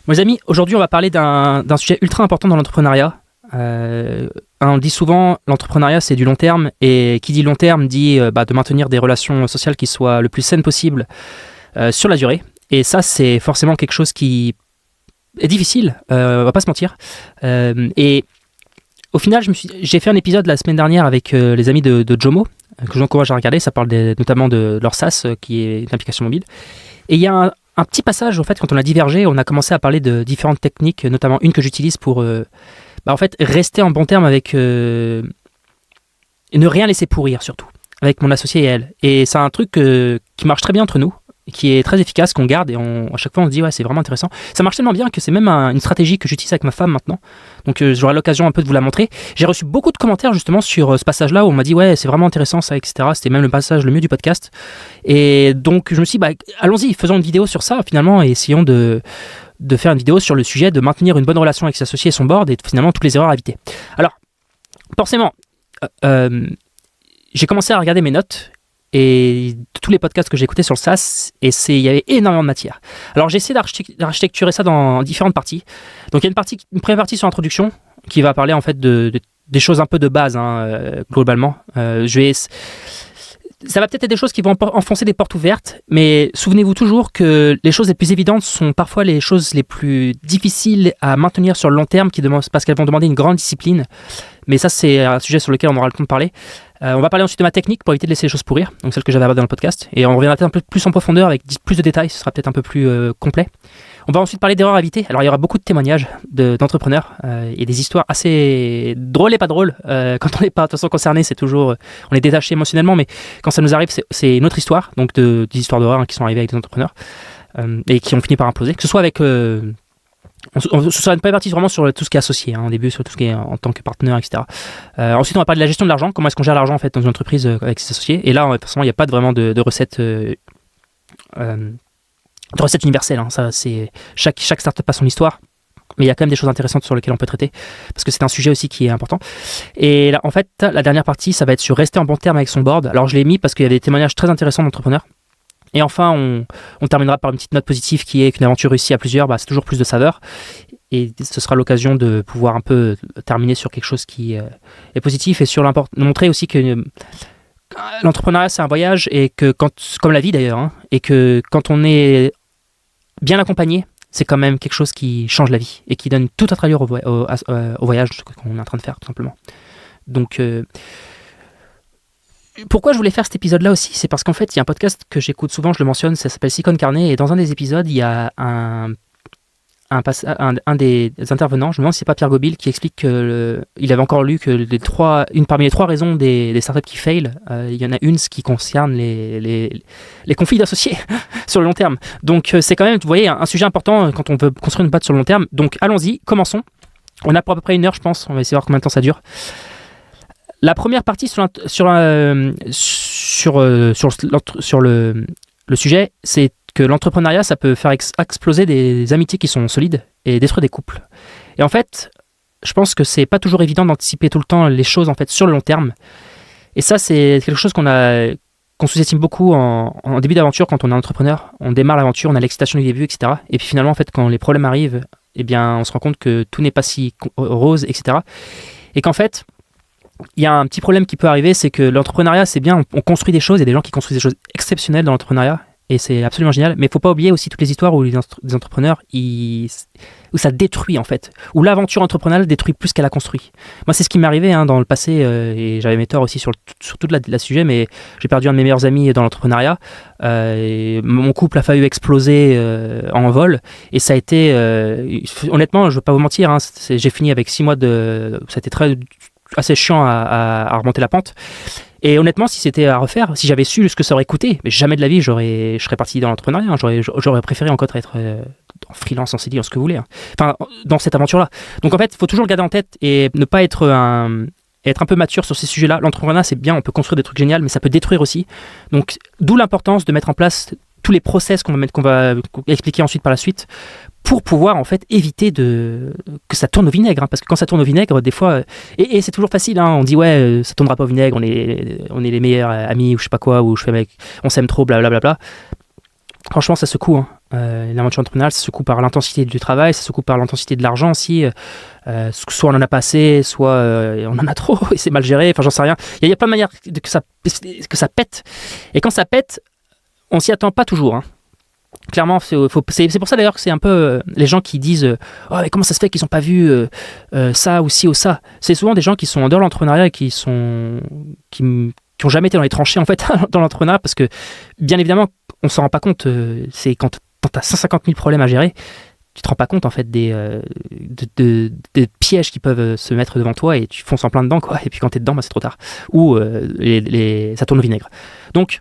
Mes amis, aujourd'hui on va parler d'un sujet ultra important dans l'entrepreneuriat. On dit souvent l'entrepreneuriat c'est du long terme, et qui dit long terme dit de maintenir des relations sociales qui soient le plus saines possible sur la durée. Et ça c'est forcément quelque chose qui est difficile, on va pas se mentir. Et au final j'ai fait un épisode la semaine dernière avec les amis de Jomo, que je vous encourage à regarder. Ça parle notamment de leur SaaS qui est une application mobile. Et il y a un petit passage, en fait, quand on a divergé, on a commencé à parler de différentes techniques, notamment une que j'utilise pour en fait, rester en bon terme avec... et ne rien laisser pourrir, surtout, avec mon associé et elle. Et c'est un truc qui marche très bien entre nous, qui est très efficace, qu'on garde, et à chaque fois on se dit, ouais, c'est vraiment intéressant. Ça marche tellement bien que c'est même une stratégie que j'utilise avec ma femme maintenant. Donc j'aurai l'occasion un peu de vous la montrer. J'ai reçu beaucoup de commentaires justement sur ce passage-là où on m'a dit, ouais, c'est vraiment intéressant ça, etc. C'était même le passage le mieux du podcast. Et donc je me suis dit, allons-y, faisons une vidéo sur ça finalement, et essayons de faire une vidéo sur le sujet de maintenir une bonne relation avec ses associés et son board, et finalement toutes les erreurs à éviter. Alors, forcément, j'ai commencé à regarder mes notes et tous les podcasts que j'ai écoutés sur le SaaS, et il y avait énormément de matière. Alors j'ai essayé d'architecturer ça dans différentes parties. Donc il y a une première partie sur l'introduction qui va parler en fait des choses un peu de base, globalement. Ça va peut-être être des choses qui vont enfoncer des portes ouvertes, mais souvenez-vous toujours que les choses les plus évidentes sont parfois les choses les plus difficiles à maintenir sur le long terme, parce qu'elles vont demander une grande discipline. Mais ça, c'est un sujet sur lequel on aura le temps de parler. On va parler ensuite de ma technique pour éviter de laisser les choses pourrir, donc celle que j'avais abordée dans le podcast. Et on reviendra peut-être un peu plus en profondeur avec plus de détails, ce sera peut-être un peu plus complet. On va ensuite parler d'erreurs à éviter. Alors il y aura beaucoup de témoignages d'entrepreneurs et des histoires assez drôles et pas drôles. Quand on n'est pas de toute façon concerné, c'est toujours... on est détaché émotionnellement, mais quand ça nous arrive, c'est une autre histoire. Donc des histoires d'horreur qui sont arrivées avec des entrepreneurs et qui ont fini par imploser. Que ce soit avec... ce sera une première partie vraiment sur tout ce qui est associé, au début sur tout ce qui est en tant que partenaire, etc. Ensuite on va parler de la gestion de l'argent, comment est-ce qu'on gère l'argent en fait dans une entreprise avec ses associés. Et là forcément il n'y a pas vraiment de recette universelle, ça c'est chaque startup a son histoire, mais il y a quand même des choses intéressantes sur lesquelles on peut traiter parce que c'est un sujet aussi qui est important. Et là, en fait la dernière partie ça va être sur rester en bon terme avec son board. Alors je l'ai mis parce qu'il y a des témoignages très intéressants d'entrepreneurs. Et enfin, on terminera par une petite note positive qui est qu'une aventure réussie à plusieurs, c'est toujours plus de saveur. Et ce sera l'occasion de pouvoir un peu terminer sur quelque chose qui est positif et sur montrer aussi que l'entrepreneuriat, c'est un voyage, et que comme la vie d'ailleurs, et que quand on est bien accompagné, c'est quand même quelque chose qui change la vie et qui donne toute autre allure au voyage qu'on est en train de faire, tout simplement. Donc... pourquoi je voulais faire cet épisode-là aussi, c'est parce qu'en fait, il y a un podcast que j'écoute souvent, je le mentionne, ça s'appelle Silicon Carnet, et dans un des épisodes, il y a un des intervenants, je me demande si c'est pas Pierre Gobil, qui explique qu'il avait encore lu que parmi les trois raisons des startups qui fail, il y en a une qui concerne les conflits d'associés sur le long terme. Donc c'est quand même, vous voyez, un sujet important quand on veut construire une boîte sur le long terme. Donc allons-y, commençons. On a pour à peu près 1 heure, je pense, on va essayer de voir combien de temps ça dure. La première partie sur le sujet, c'est que l'entrepreneuriat, ça peut faire exploser des amitiés qui sont solides et détruire des couples. Et en fait, je pense que c'est pas toujours évident d'anticiper tout le temps les choses en fait sur le long terme. Et ça, c'est quelque chose qu'on sous-estime beaucoup en début d'aventure quand on est entrepreneur. On démarre l'aventure, on a l'excitation du début, etc. Et puis finalement, en fait, quand les problèmes arrivent, eh bien, on se rend compte que tout n'est pas si rose, etc. Et qu'en fait, il y a un petit problème qui peut arriver, c'est que l'entrepreneuriat, c'est bien, on construit des choses, il y a des gens qui construisent des choses exceptionnelles dans l'entrepreneuriat, et c'est absolument génial, mais il ne faut pas oublier aussi toutes les histoires où des entrepreneurs, où ça détruit en fait, où l'aventure entrepreneuriale détruit plus qu'elle a construit. Moi, c'est ce qui m'est arrivé dans le passé, et j'avais mes torts aussi sur tout le sujet, mais j'ai perdu un de mes meilleurs amis dans l'entrepreneuriat, et mon couple a failli exploser en vol, et ça a été, honnêtement, je ne veux pas vous mentir, j'ai fini avec 6 mois ça a été assez chiant à remonter la pente. Et honnêtement, si c'était à refaire, si j'avais su ce que ça aurait coûté, mais jamais de la vie, je serais parti dans l'entrepreneuriat. J'aurais préféré encore être en freelance, en CDI, en ce que vous voulez. Enfin, dans cette aventure-là. Donc en fait, il faut toujours le garder en tête et ne pas être un peu mature sur ces sujets-là. L'entrepreneuriat, c'est bien, on peut construire des trucs géniaux, mais ça peut détruire aussi. Donc, d'où l'importance de mettre en place tous les process qu'on va expliquer ensuite par la suite, pour pouvoir en fait éviter que ça tourne au vinaigre, parce que quand ça tourne au vinaigre, des fois, et c'est toujours facile, on dit ouais, ça tournera pas au vinaigre, on est les meilleurs amis ou je sais pas quoi, ou on s'aime trop, blablabla. Franchement, ça secoue. L'aventure entrepreneuriale, ça se coupe par l'intensité du travail, ça se coupe par l'intensité de l'argent aussi. Soit on en a pas assez, soit on en a trop et c'est mal géré. Enfin, j'en sais rien. Il y a plein de manières que ça pète. Et quand ça pète, on s'y attend pas toujours. Hein. Clairement, c'est pour ça d'ailleurs que c'est un peu les gens qui disent oh, mais comment ça se fait qu'ils n'ont pas vu ça ou ci ou ça. C'est souvent des gens qui sont en dehors de l'entrepreneuriat et qui ont jamais été dans les tranchées en fait dans l'entrepreneuriat, parce que bien évidemment on s'en rend pas compte. C'est quand tu as 150 000 problèmes à gérer, tu te rends pas compte en fait des pièges qui peuvent se mettre devant toi et tu fonces en plein dedans quoi. Et puis quand tu es dedans, c'est trop tard. Ou ça tourne au vinaigre. Donc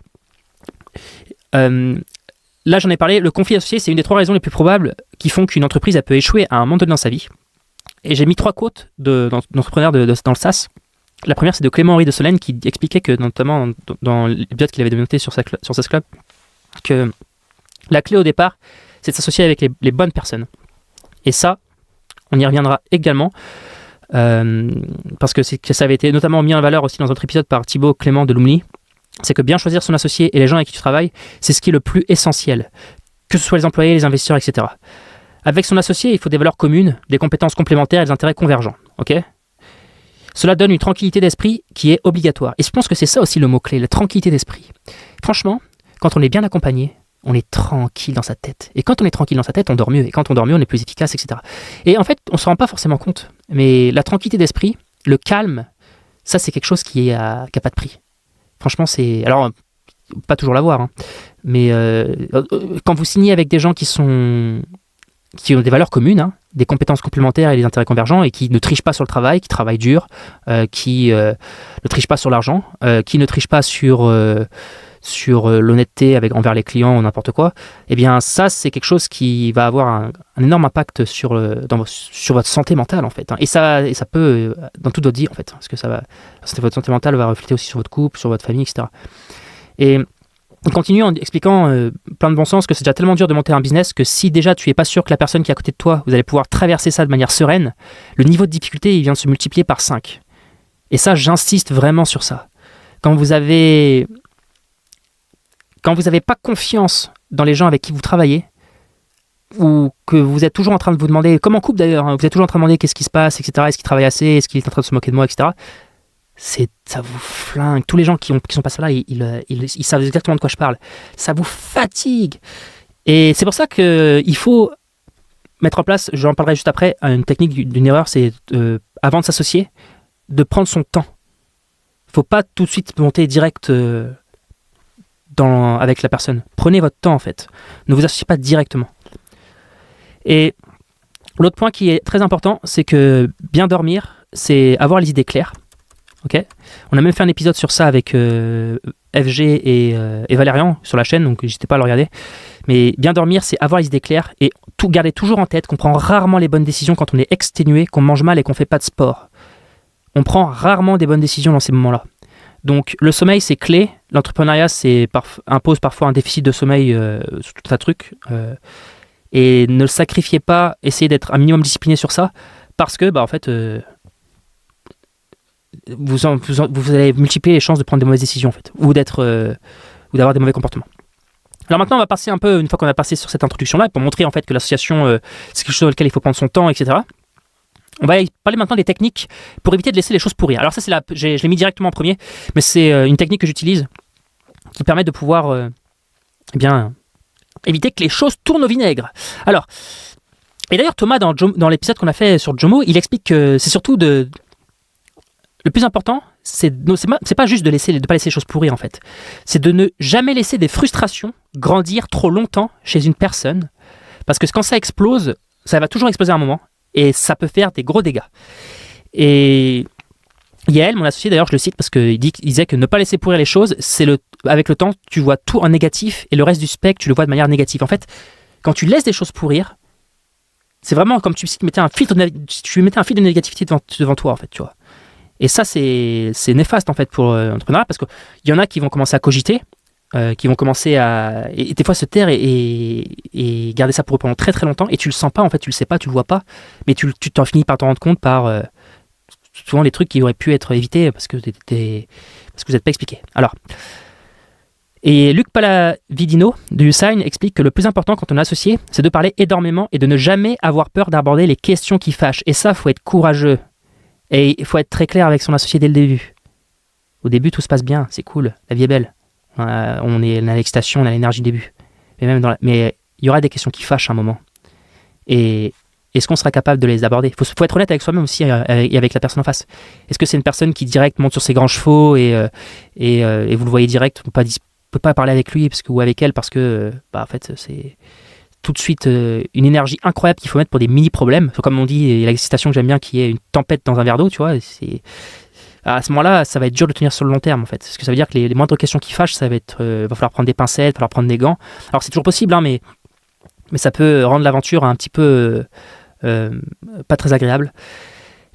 là, j'en ai parlé, le conflit associé, c'est une des 3 raisons les plus probables qui font qu'une entreprise elle peut échouer à un moment donné dans sa vie. Et j'ai mis 3 quotes d'entrepreneurs dans le SaaS. La première, c'est de Clément-Henri de Solène qui expliquait que, notamment dans l'épisode qu'il avait démonté sur SaaS Club, que la clé au départ, c'est de s'associer avec les bonnes personnes. Et ça, on y reviendra également, parce que ça avait été notamment mis en valeur aussi dans un autre épisode par Thibaut Clément de Lumni. C'est que bien choisir son associé et les gens avec qui tu travailles, c'est ce qui est le plus essentiel, que ce soit les employés, les investisseurs, etc. Avec son associé, il faut des valeurs communes, des compétences complémentaires et des intérêts convergents. Ok ? Cela donne une tranquillité d'esprit qui est obligatoire. Et je pense que c'est ça aussi le mot-clé, la tranquillité d'esprit. Franchement, quand on est bien accompagné, on est tranquille dans sa tête. Et quand on est tranquille dans sa tête, on dort mieux. Et quand on dort mieux, on est plus efficace, etc. Et en fait, on ne se rend pas forcément compte. Mais la tranquillité d'esprit, le calme, ça c'est quelque chose qui n'a pas de prix. Franchement, c'est... Alors, pas toujours l'avoir, hein. Mais quand vous signez avec des gens qui ont des valeurs communes, hein, des compétences complémentaires et des intérêts convergents, et qui ne trichent pas sur le travail, qui travaillent dur, qui ne trichent pas sur l'argent, qui ne trichent pas sur l'honnêteté envers les clients ou n'importe quoi, eh bien ça, c'est quelque chose qui va avoir un énorme impact sur votre santé mentale, en fait. Hein. Et ça peut, dans toute votre vie, en fait, parce que votre santé mentale va refléter aussi sur votre couple, sur votre famille, etc. Et on continue en expliquant plein de bon sens que c'est déjà tellement dur de monter un business que si déjà tu n'es pas sûr que la personne qui est à côté de toi, vous allez pouvoir traverser ça de manière sereine, le niveau de difficulté, il vient de se multiplier par 5. Et ça, j'insiste vraiment sur ça. Quand vous n'avez pas confiance dans les gens avec qui vous travaillez, ou que vous êtes toujours en train de vous demander, comme en couple d'ailleurs, hein, vous êtes toujours en train de demander qu'est-ce qui se passe, etc., est-ce qu'il travaille assez, est-ce qu'il est en train de se moquer de moi, etc., ça vous flingue. Tous les gens qui sont passés là, ils savent exactement de quoi je parle. Ça vous fatigue. Et c'est pour ça qu'il faut mettre en place, j'en parlerai juste après, une technique d'une erreur, c'est avant de s'associer, de prendre son temps. Il ne faut pas tout de suite monter direct avec la personne. Prenez votre temps en fait. Ne vous associez pas directement. Et l'autre point qui est très important, c'est que bien dormir, c'est avoir les idées claires. Okay. On a même fait un épisode sur ça avec FG et Valérian sur la chaîne, donc n'hésitez pas à le regarder. Mais bien dormir, c'est avoir les idées claires et garder toujours en tête qu'on prend rarement les bonnes décisions quand on est exténué, qu'on mange mal et qu'on ne fait pas de sport. On prend rarement des bonnes décisions dans ces moments-là. Donc le sommeil, c'est clé. L'entrepreneuriat impose parfois un déficit de sommeil sur tout un truc. Et ne le sacrifiez pas, essayez d'être un minimum discipliné sur ça, parce que en fait... vous allez multiplier les chances de prendre des mauvaises décisions en fait, ou d'avoir des mauvais comportements. Alors maintenant on va passer un peu, une fois qu'on a passé sur cette introduction là, pour montrer en fait que l'association c'est quelque chose dans lequel il faut prendre son temps, etc. On va parler maintenant des techniques pour éviter de laisser les choses pourrir. Alors ça je l'ai mis directement en premier, mais c'est une technique que j'utilise qui permet de pouvoir éviter que les choses tournent au vinaigre. Alors, et d'ailleurs Thomas dans l'épisode qu'on a fait sur Jomo, il explique que c'est surtout le plus important, c'est pas juste de pas laisser les choses pourrir en fait. C'est de ne jamais laisser des frustrations grandir trop longtemps chez une personne. Parce que quand ça explose, ça va toujours exploser à un moment. Et ça peut faire des gros dégâts. Et Yael, mon associé d'ailleurs, je le cite parce qu'il disait que ne pas laisser pourrir les choses, avec le temps, tu vois tout en négatif et le reste du spectre, tu le vois de manière négative. En fait, quand tu laisses des choses pourrir, c'est vraiment comme si tu mettais un filtre de négativité devant toi en fait, tu vois. Et ça, c'est néfaste en fait pour l'entrepreneuriat parce qu'il y en a qui vont commencer à cogiter, qui vont commencer à et des fois se taire et garder ça pour eux pendant très très longtemps et tu le sens pas en fait, tu le sais pas, tu le vois pas, mais tu t'en finis par t'en rendre compte par souvent les trucs qui auraient pu être évités parce que vous n'êtes pas expliqué. Alors, Et Luc Palavidino du Sign explique que le plus important quand on est associé, c'est de parler énormément et de ne jamais avoir peur d'aborder les questions qui fâchent. Et ça, faut être courageux. Et il faut être très clair avec son associé dès le début. Au début, tout se passe bien, c'est cool, la vie est belle. On a l'excitation, on a l'énergie du début. Mais il y aura des questions qui fâchent à un moment. Et est-ce qu'on sera capable de les aborder ? Faut être honnête avec soi-même aussi et avec la personne en face. Est-ce que c'est une personne qui direct monte sur ses grands chevaux et vous le voyez direct, on ne peut pas parler avec lui ou avec elle parce que en fait c'est tout de suite une énergie incroyable qu'il faut mettre pour des mini-problèmes. Comme on dit, et la citation que j'aime bien qui est une tempête dans un verre d'eau, tu vois, à ce moment-là, ça va être dur de tenir sur le long terme en fait. Parce que ça veut dire que les moindres questions qui fâchent, va falloir prendre des pincettes, va falloir prendre des gants. Alors c'est toujours possible, hein, mais ça peut rendre l'aventure un petit peu pas très agréable.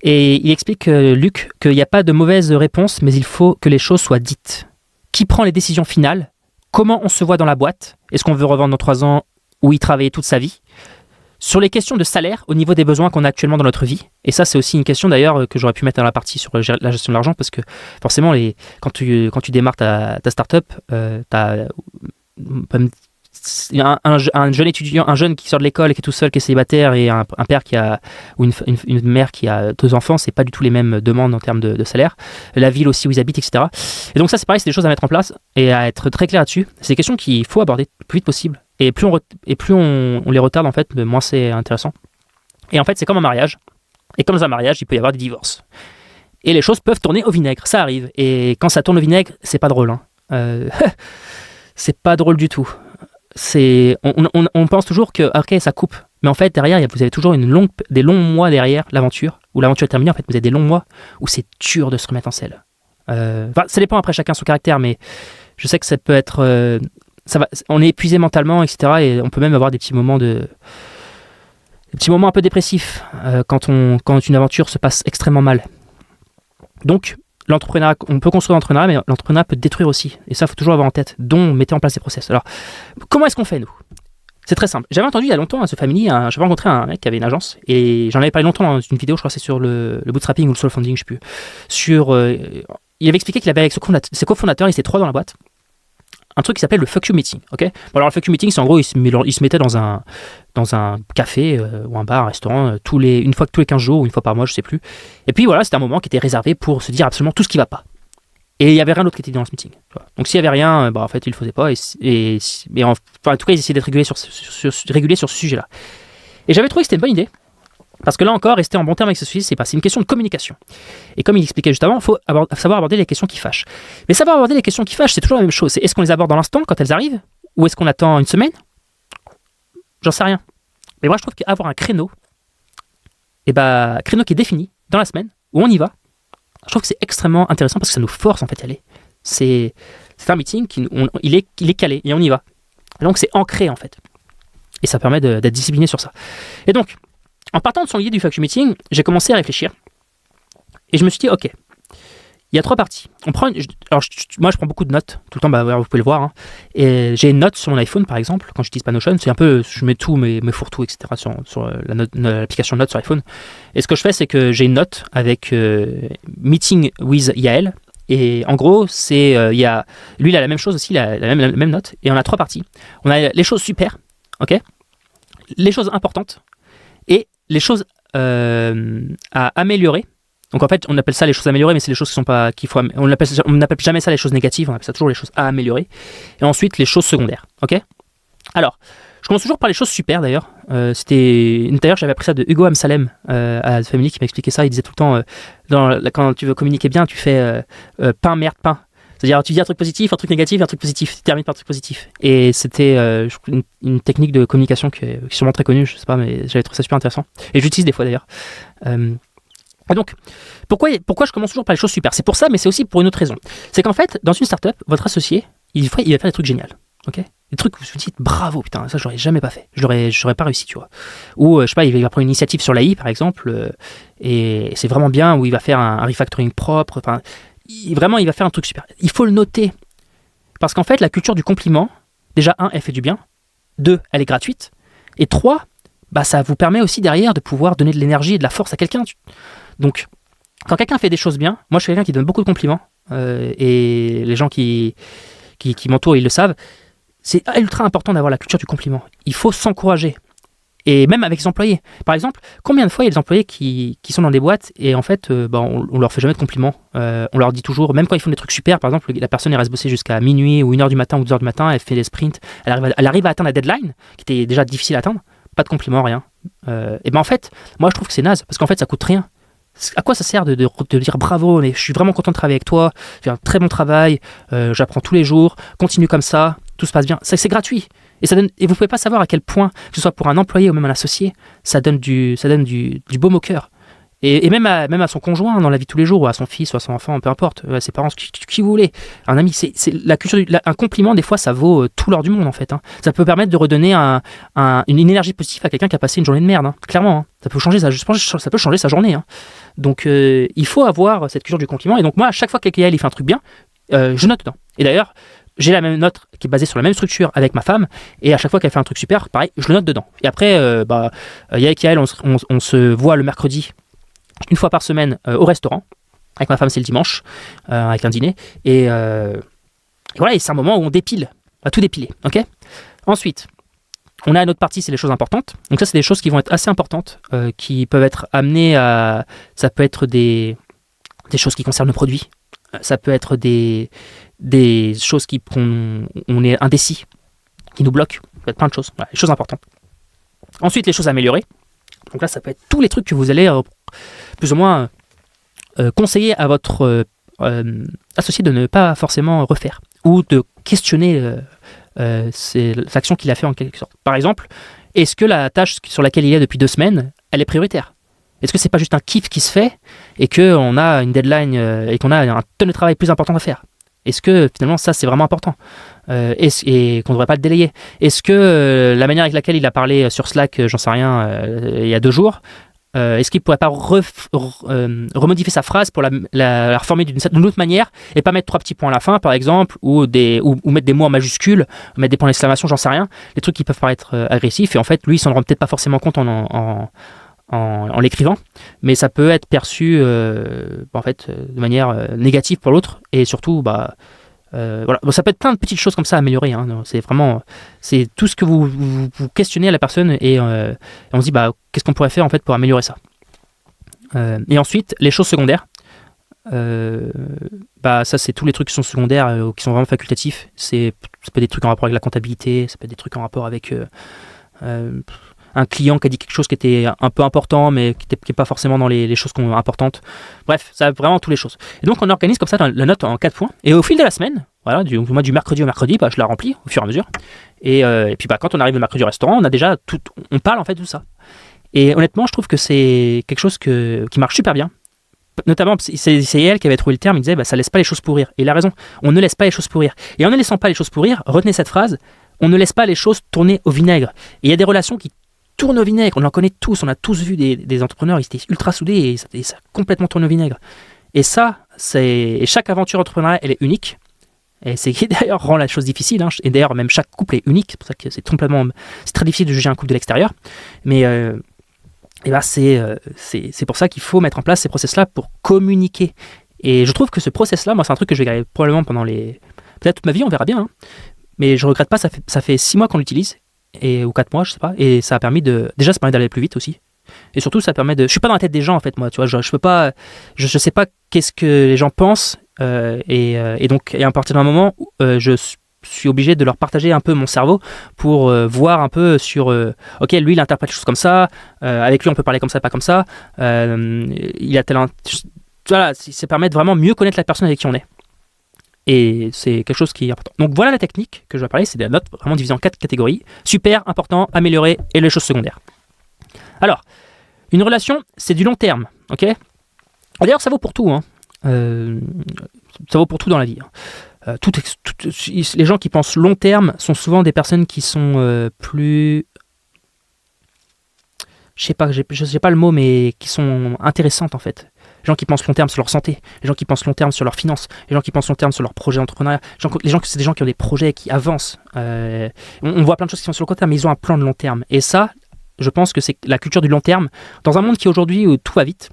Et il explique, Luc, qu'il n'y a pas de mauvaise réponse, mais il faut que les choses soient dites. Qui prend les décisions finales ? Comment on se voit dans la boîte ? Est-ce qu'on veut revendre dans 3 ans ou y travailler toute sa vie ? Sur les questions de salaire, au niveau des besoins qu'on a actuellement dans notre vie, et ça c'est aussi une question d'ailleurs que j'aurais pu mettre dans la partie sur la gestion de l'argent, parce que forcément quand tu démarres ta start-up, t'as un jeune étudiant, un jeune qui sort de l'école, qui est tout seul, qui est célibataire, et un père ou une mère qui a 2 enfants, c'est pas du tout les mêmes demandes en termes de salaire. La ville aussi où ils habitent, etc. Et donc ça c'est pareil, c'est des choses à mettre en place et à être très clair là-dessus. C'est des questions qu'il faut aborder le plus vite possible. Et plus on les retarde, en fait, moins c'est intéressant. Et en fait, c'est comme un mariage. Et comme dans un mariage, il peut y avoir des divorces. Et les choses peuvent tourner au vinaigre. Ça arrive. Et quand ça tourne au vinaigre, c'est pas drôle. Hein. C'est pas drôle du tout. On pense toujours que, ok, ça coupe. Mais en fait, derrière, vous avez toujours des longs mois derrière l'aventure. Où l'aventure est terminée, en fait, vous avez des longs mois où c'est dur de se remettre en selle. Ça dépend après chacun son caractère, mais je sais que ça peut être... on est épuisé mentalement, etc. Et on peut même avoir des petits moments un peu dépressifs quand une aventure se passe extrêmement mal. Donc, l'entrepreneuriat, on peut construire l'entrepreneuriat, mais l'entrepreneuriat peut détruire aussi. Et ça, il faut toujours avoir en tête. Donc, mettez en place des process. Alors, comment est-ce qu'on fait, nous ? C'est très simple. J'avais entendu il y a longtemps à ce family, j'avais rencontré un mec qui avait une agence, et j'en avais parlé longtemps dans une vidéo, je crois que c'est sur le bootstrapping ou le soul funding, je ne sais plus. Il avait expliqué qu'il avait avec ses cofondateurs, ils étaient 3 dans la boîte, un truc qui s'appelle le fuck you meeting, ok ? Bon, alors le fuck you meeting, c'est en gros, il se mettait dans un café ou un bar, un restaurant, une fois tous les 15 jours ou une fois par mois, je sais plus. Et puis voilà, c'était un moment qui était réservé pour se dire absolument tout ce qui va pas. Et il y avait rien d'autre qui était dit dans ce meeting. Donc s'il y avait rien, en fait, ils le faisaient pas. En tout cas, ils essayaient d'être réguliers sur ce sujet-là. Et j'avais trouvé que c'était une bonne idée. Parce que là encore, rester en bon terme avec ce sujet, c'est une question de communication. Et comme il expliquait juste avant, il faut savoir aborder les questions qui fâchent. Mais savoir aborder les questions qui fâchent, c'est toujours la même chose. Est-ce qu'on les aborde dans l'instant, quand elles arrivent ? Ou est-ce qu'on attend une semaine ? J'en sais rien. Mais moi, je trouve qu'avoir un créneau, créneau qui est défini dans la semaine, où on y va, je trouve que c'est extrêmement intéressant parce que ça nous force en fait à y aller. C'est un meeting il est calé et on y va. Et donc c'est ancré en fait. Et ça permet d'être discipliné sur ça. Et donc, en partant de son idée du fuck you meeting, j'ai commencé à réfléchir. Et je me suis dit, ok, il y a 3 parties. Moi, je prends beaucoup de notes, tout le temps, vous pouvez le voir. Hein. Et j'ai une note sur mon iPhone, par exemple, quand j'utilise pas Notion. C'est un peu, je mets tout, mes fourre-tout, etc. sur l'application de notes sur iPhone. Et ce que je fais, c'est que j'ai une note avec Meeting with Yael. Et en gros, lui, il a la même chose aussi, il a la même note. Et on a 3 parties. On a les choses super, ok, les choses importantes, et les choses à améliorer. Donc en fait, on appelle ça les choses à améliorer, mais c'est les choses qui sont pas on n'appelle jamais ça les choses négatives, on appelle ça toujours les choses à améliorer. Et ensuite les choses secondaires. Ok ? Alors, je commence toujours par les choses super d'ailleurs. D'ailleurs, j'avais appris ça de Hugo Amsalem à The Family qui m'expliquait ça. Il disait tout le temps quand tu veux communiquer bien, tu fais pain, merde, pain. C'est-à-dire, tu dis un truc positif, un truc négatif, un truc positif. Tu termines par un truc positif. Et c'était une technique de communication qui est sûrement très connue, je sais pas, mais j'avais trouvé ça super intéressant. Et j'utilise des fois d'ailleurs. Et donc, pourquoi je commence toujours par les choses super ? C'est pour ça, mais c'est aussi pour une autre raison. C'est qu'en fait, dans une startup, votre associé, il va faire des trucs géniaux. Okay ? Des trucs où vous vous dites, bravo, putain, ça, j'aurais jamais pas fait. J'aurais pas réussi, tu vois. Ou, je sais pas, il va prendre une initiative sur l'AI, par exemple, et c'est vraiment bien, où il va faire un refactoring propre. Enfin, vraiment, il va faire un truc super. Il faut le noter. Parce qu'en fait, la culture du compliment, déjà, 1, elle fait du bien. 2, elle est gratuite. Et 3, ça vous permet aussi derrière de pouvoir donner de l'énergie et de la force à quelqu'un. Donc, quand quelqu'un fait des choses bien, moi je suis quelqu'un qui donne beaucoup de compliments et les gens qui qui m'entourent, ils le savent. C'est ultra important d'avoir la culture du compliment. Il faut s'encourager. Et même avec les employés. Par exemple, combien de fois il y a des employés qui sont dans des boîtes et en fait, on leur fait jamais de compliments. On leur dit toujours, même quand ils font des trucs super, par exemple, la personne elle reste bosser jusqu'à minuit ou 1h du matin ou 2h du matin, elle fait des sprints, elle arrive à atteindre la deadline, qui était déjà difficile à atteindre, pas de compliments, rien. Et ben en fait, moi je trouve que c'est naze, parce qu'en fait ça coûte rien. À quoi ça sert de dire bravo, mais je suis vraiment content de travailler avec toi, tu fais un très bon travail, j'apprends tous les jours, continue comme ça, tout se passe bien. C'est gratuit. Et vous ne pouvez pas savoir à quel point, que ce soit pour un employé ou même un associé, ça donne du baume au cœur. Et même à son conjoint dans la vie de tous les jours, ou à son fils, ou à son enfant, peu importe, à ses parents, qui vous voulez. Un ami, c'est la culture, un compliment, des fois, ça vaut tout l'or du monde en fait. Hein. Ça peut permettre de redonner une énergie positive à quelqu'un qui a passé une journée de merde, hein. Clairement. Hein. Ça peut changer ça peut changer sa journée. Hein. Donc il faut avoir cette culture du compliment. Et donc moi, à chaque fois que quelqu'un il fait un truc bien, je note dedans. Et d'ailleurs, j'ai la même note qui est basée sur la même structure avec ma femme, et à chaque fois qu'elle fait un truc super, pareil, je le note dedans. Et après, Yael et elle, on se voit le mercredi, une fois par semaine, au restaurant. Avec ma femme, c'est le dimanche, avec un dîner. Et voilà, et c'est un moment où on dépile. On va tout dépiler, ok ? Ensuite, on a une autre partie, c'est les choses importantes. Donc ça, c'est des choses qui vont être assez importantes, qui peuvent être amenées à... Ça peut être des choses qui concernent le produit. Ça peut être des choses on est indécis, qui nous bloquent. Ça peut être plein de choses. Voilà, les choses importantes. Ensuite, les choses à améliorer. Donc là, ça peut être tous les trucs que vous allez plus ou moins conseiller à votre associé de ne pas forcément refaire ou de questionner l'action qu'il a fait en quelque sorte. Par exemple, est-ce que la tâche sur laquelle il est depuis 2 semaines, elle est prioritaire ? Est-ce que c'est pas juste un kiff qui se fait et qu'on a une deadline et qu'on a un tonne de travail plus important à faire ? Est-ce que finalement ça c'est vraiment important et qu'on ne devrait pas le délayer ? Est-ce que la manière avec laquelle il a parlé sur Slack, j'en sais rien, il y a 2 jours, est-ce qu'il ne pourrait pas remodifier sa phrase pour la reformer d'une autre manière et pas mettre 3 petits points à la fin par exemple ou mettre des mots en majuscules, mettre des points d'exclamation, j'en sais rien, des trucs qui peuvent paraître agressifs et en fait lui il s'en rend peut-être pas forcément compte en l'écrivant, mais ça peut être perçu en fait, de manière négative pour l'autre et surtout voilà. Bon, ça peut être plein de petites choses comme ça à améliorer, hein. C'est tout ce que vous questionnez à la personne et on se dit qu'est-ce qu'on pourrait faire en fait pour améliorer ça. Et ensuite les choses secondaires, ça c'est tous les trucs qui sont secondaires qui sont vraiment facultatifs. Ça peut être des trucs en rapport avec la comptabilité, ça peut être des trucs en rapport avec un client qui a dit quelque chose qui était un peu important mais qui n'est pas forcément dans les choses importantes. Bref, ça a vraiment toutes les choses. Et donc on organise comme ça la note en 4 points. Et au fil de la semaine, voilà, du mercredi au mercredi, je la remplis au fur et à mesure. Et puis quand on arrive le mercredi au restaurant, on a déjà on parle en fait de tout ça. Et honnêtement, je trouve que c'est quelque chose qui marche super bien. Notamment, c'est elle qui avait trouvé le terme, il disait ça laisse pas les choses pourrir. Et il a raison, on ne laisse pas les choses pourrir. Et en ne laissant pas les choses pourrir, retenez cette phrase, on ne laisse pas les choses tourner au vinaigre. Et il y a des relations qui tourne au vinaigre, on en connaît tous, on a tous vu des entrepreneurs, ils étaient ultra soudés et ça a complètement tourné au vinaigre. Et ça, chaque aventure entrepreneuriale, elle est unique. Et c'est qui d'ailleurs rend la chose difficile, hein. Et d'ailleurs même chaque couple est unique, c'est pour ça que c'est très difficile de juger un couple de l'extérieur. Mais c'est pour ça qu'il faut mettre en place ces process-là pour communiquer. Et je trouve que ce process-là, moi c'est un truc que je vais garder probablement peut-être toute ma vie, on verra bien. Hein. Mais je regrette pas, ça fait 6 mois qu'on l'utilise. Ou 4 mois, je sais pas, et ça a permis ça permet d'aller plus vite aussi. Et surtout, ça permet je suis pas dans la tête des gens en fait, moi, tu vois, je peux pas, je sais pas qu'est-ce que les gens pensent, et donc, à partir d'un moment où je suis obligé de leur partager un peu mon cerveau pour voir un peu sur, ok, lui il interprète les choses comme ça, avec lui on peut parler comme ça, pas comme ça, il a voilà, ça permet de vraiment mieux connaître la personne avec qui on est. Et c'est quelque chose qui est important. Donc voilà la technique que je vais parler, c'est des notes vraiment divisées en 4 catégories. Super, important, amélioré et les choses secondaires. Alors, une relation, c'est du long terme, ok ? D'ailleurs, ça vaut pour tout, hein. Ça vaut pour tout dans la vie. Hein. Les gens qui pensent long terme sont souvent des personnes qui sont plus... Je sais pas le mot, mais qui sont intéressantes en fait. Les gens qui pensent long terme sur leur santé, les gens qui pensent long terme sur leurs finances, les gens qui pensent long terme sur leur projet d'entrepreneuriat, c'est des gens qui ont des projets qui avancent. On voit plein de choses qui sont sur le court terme, mais ils ont un plan de long terme. Et ça, je pense que c'est la culture du long terme. Dans un monde qui aujourd'hui où tout va vite,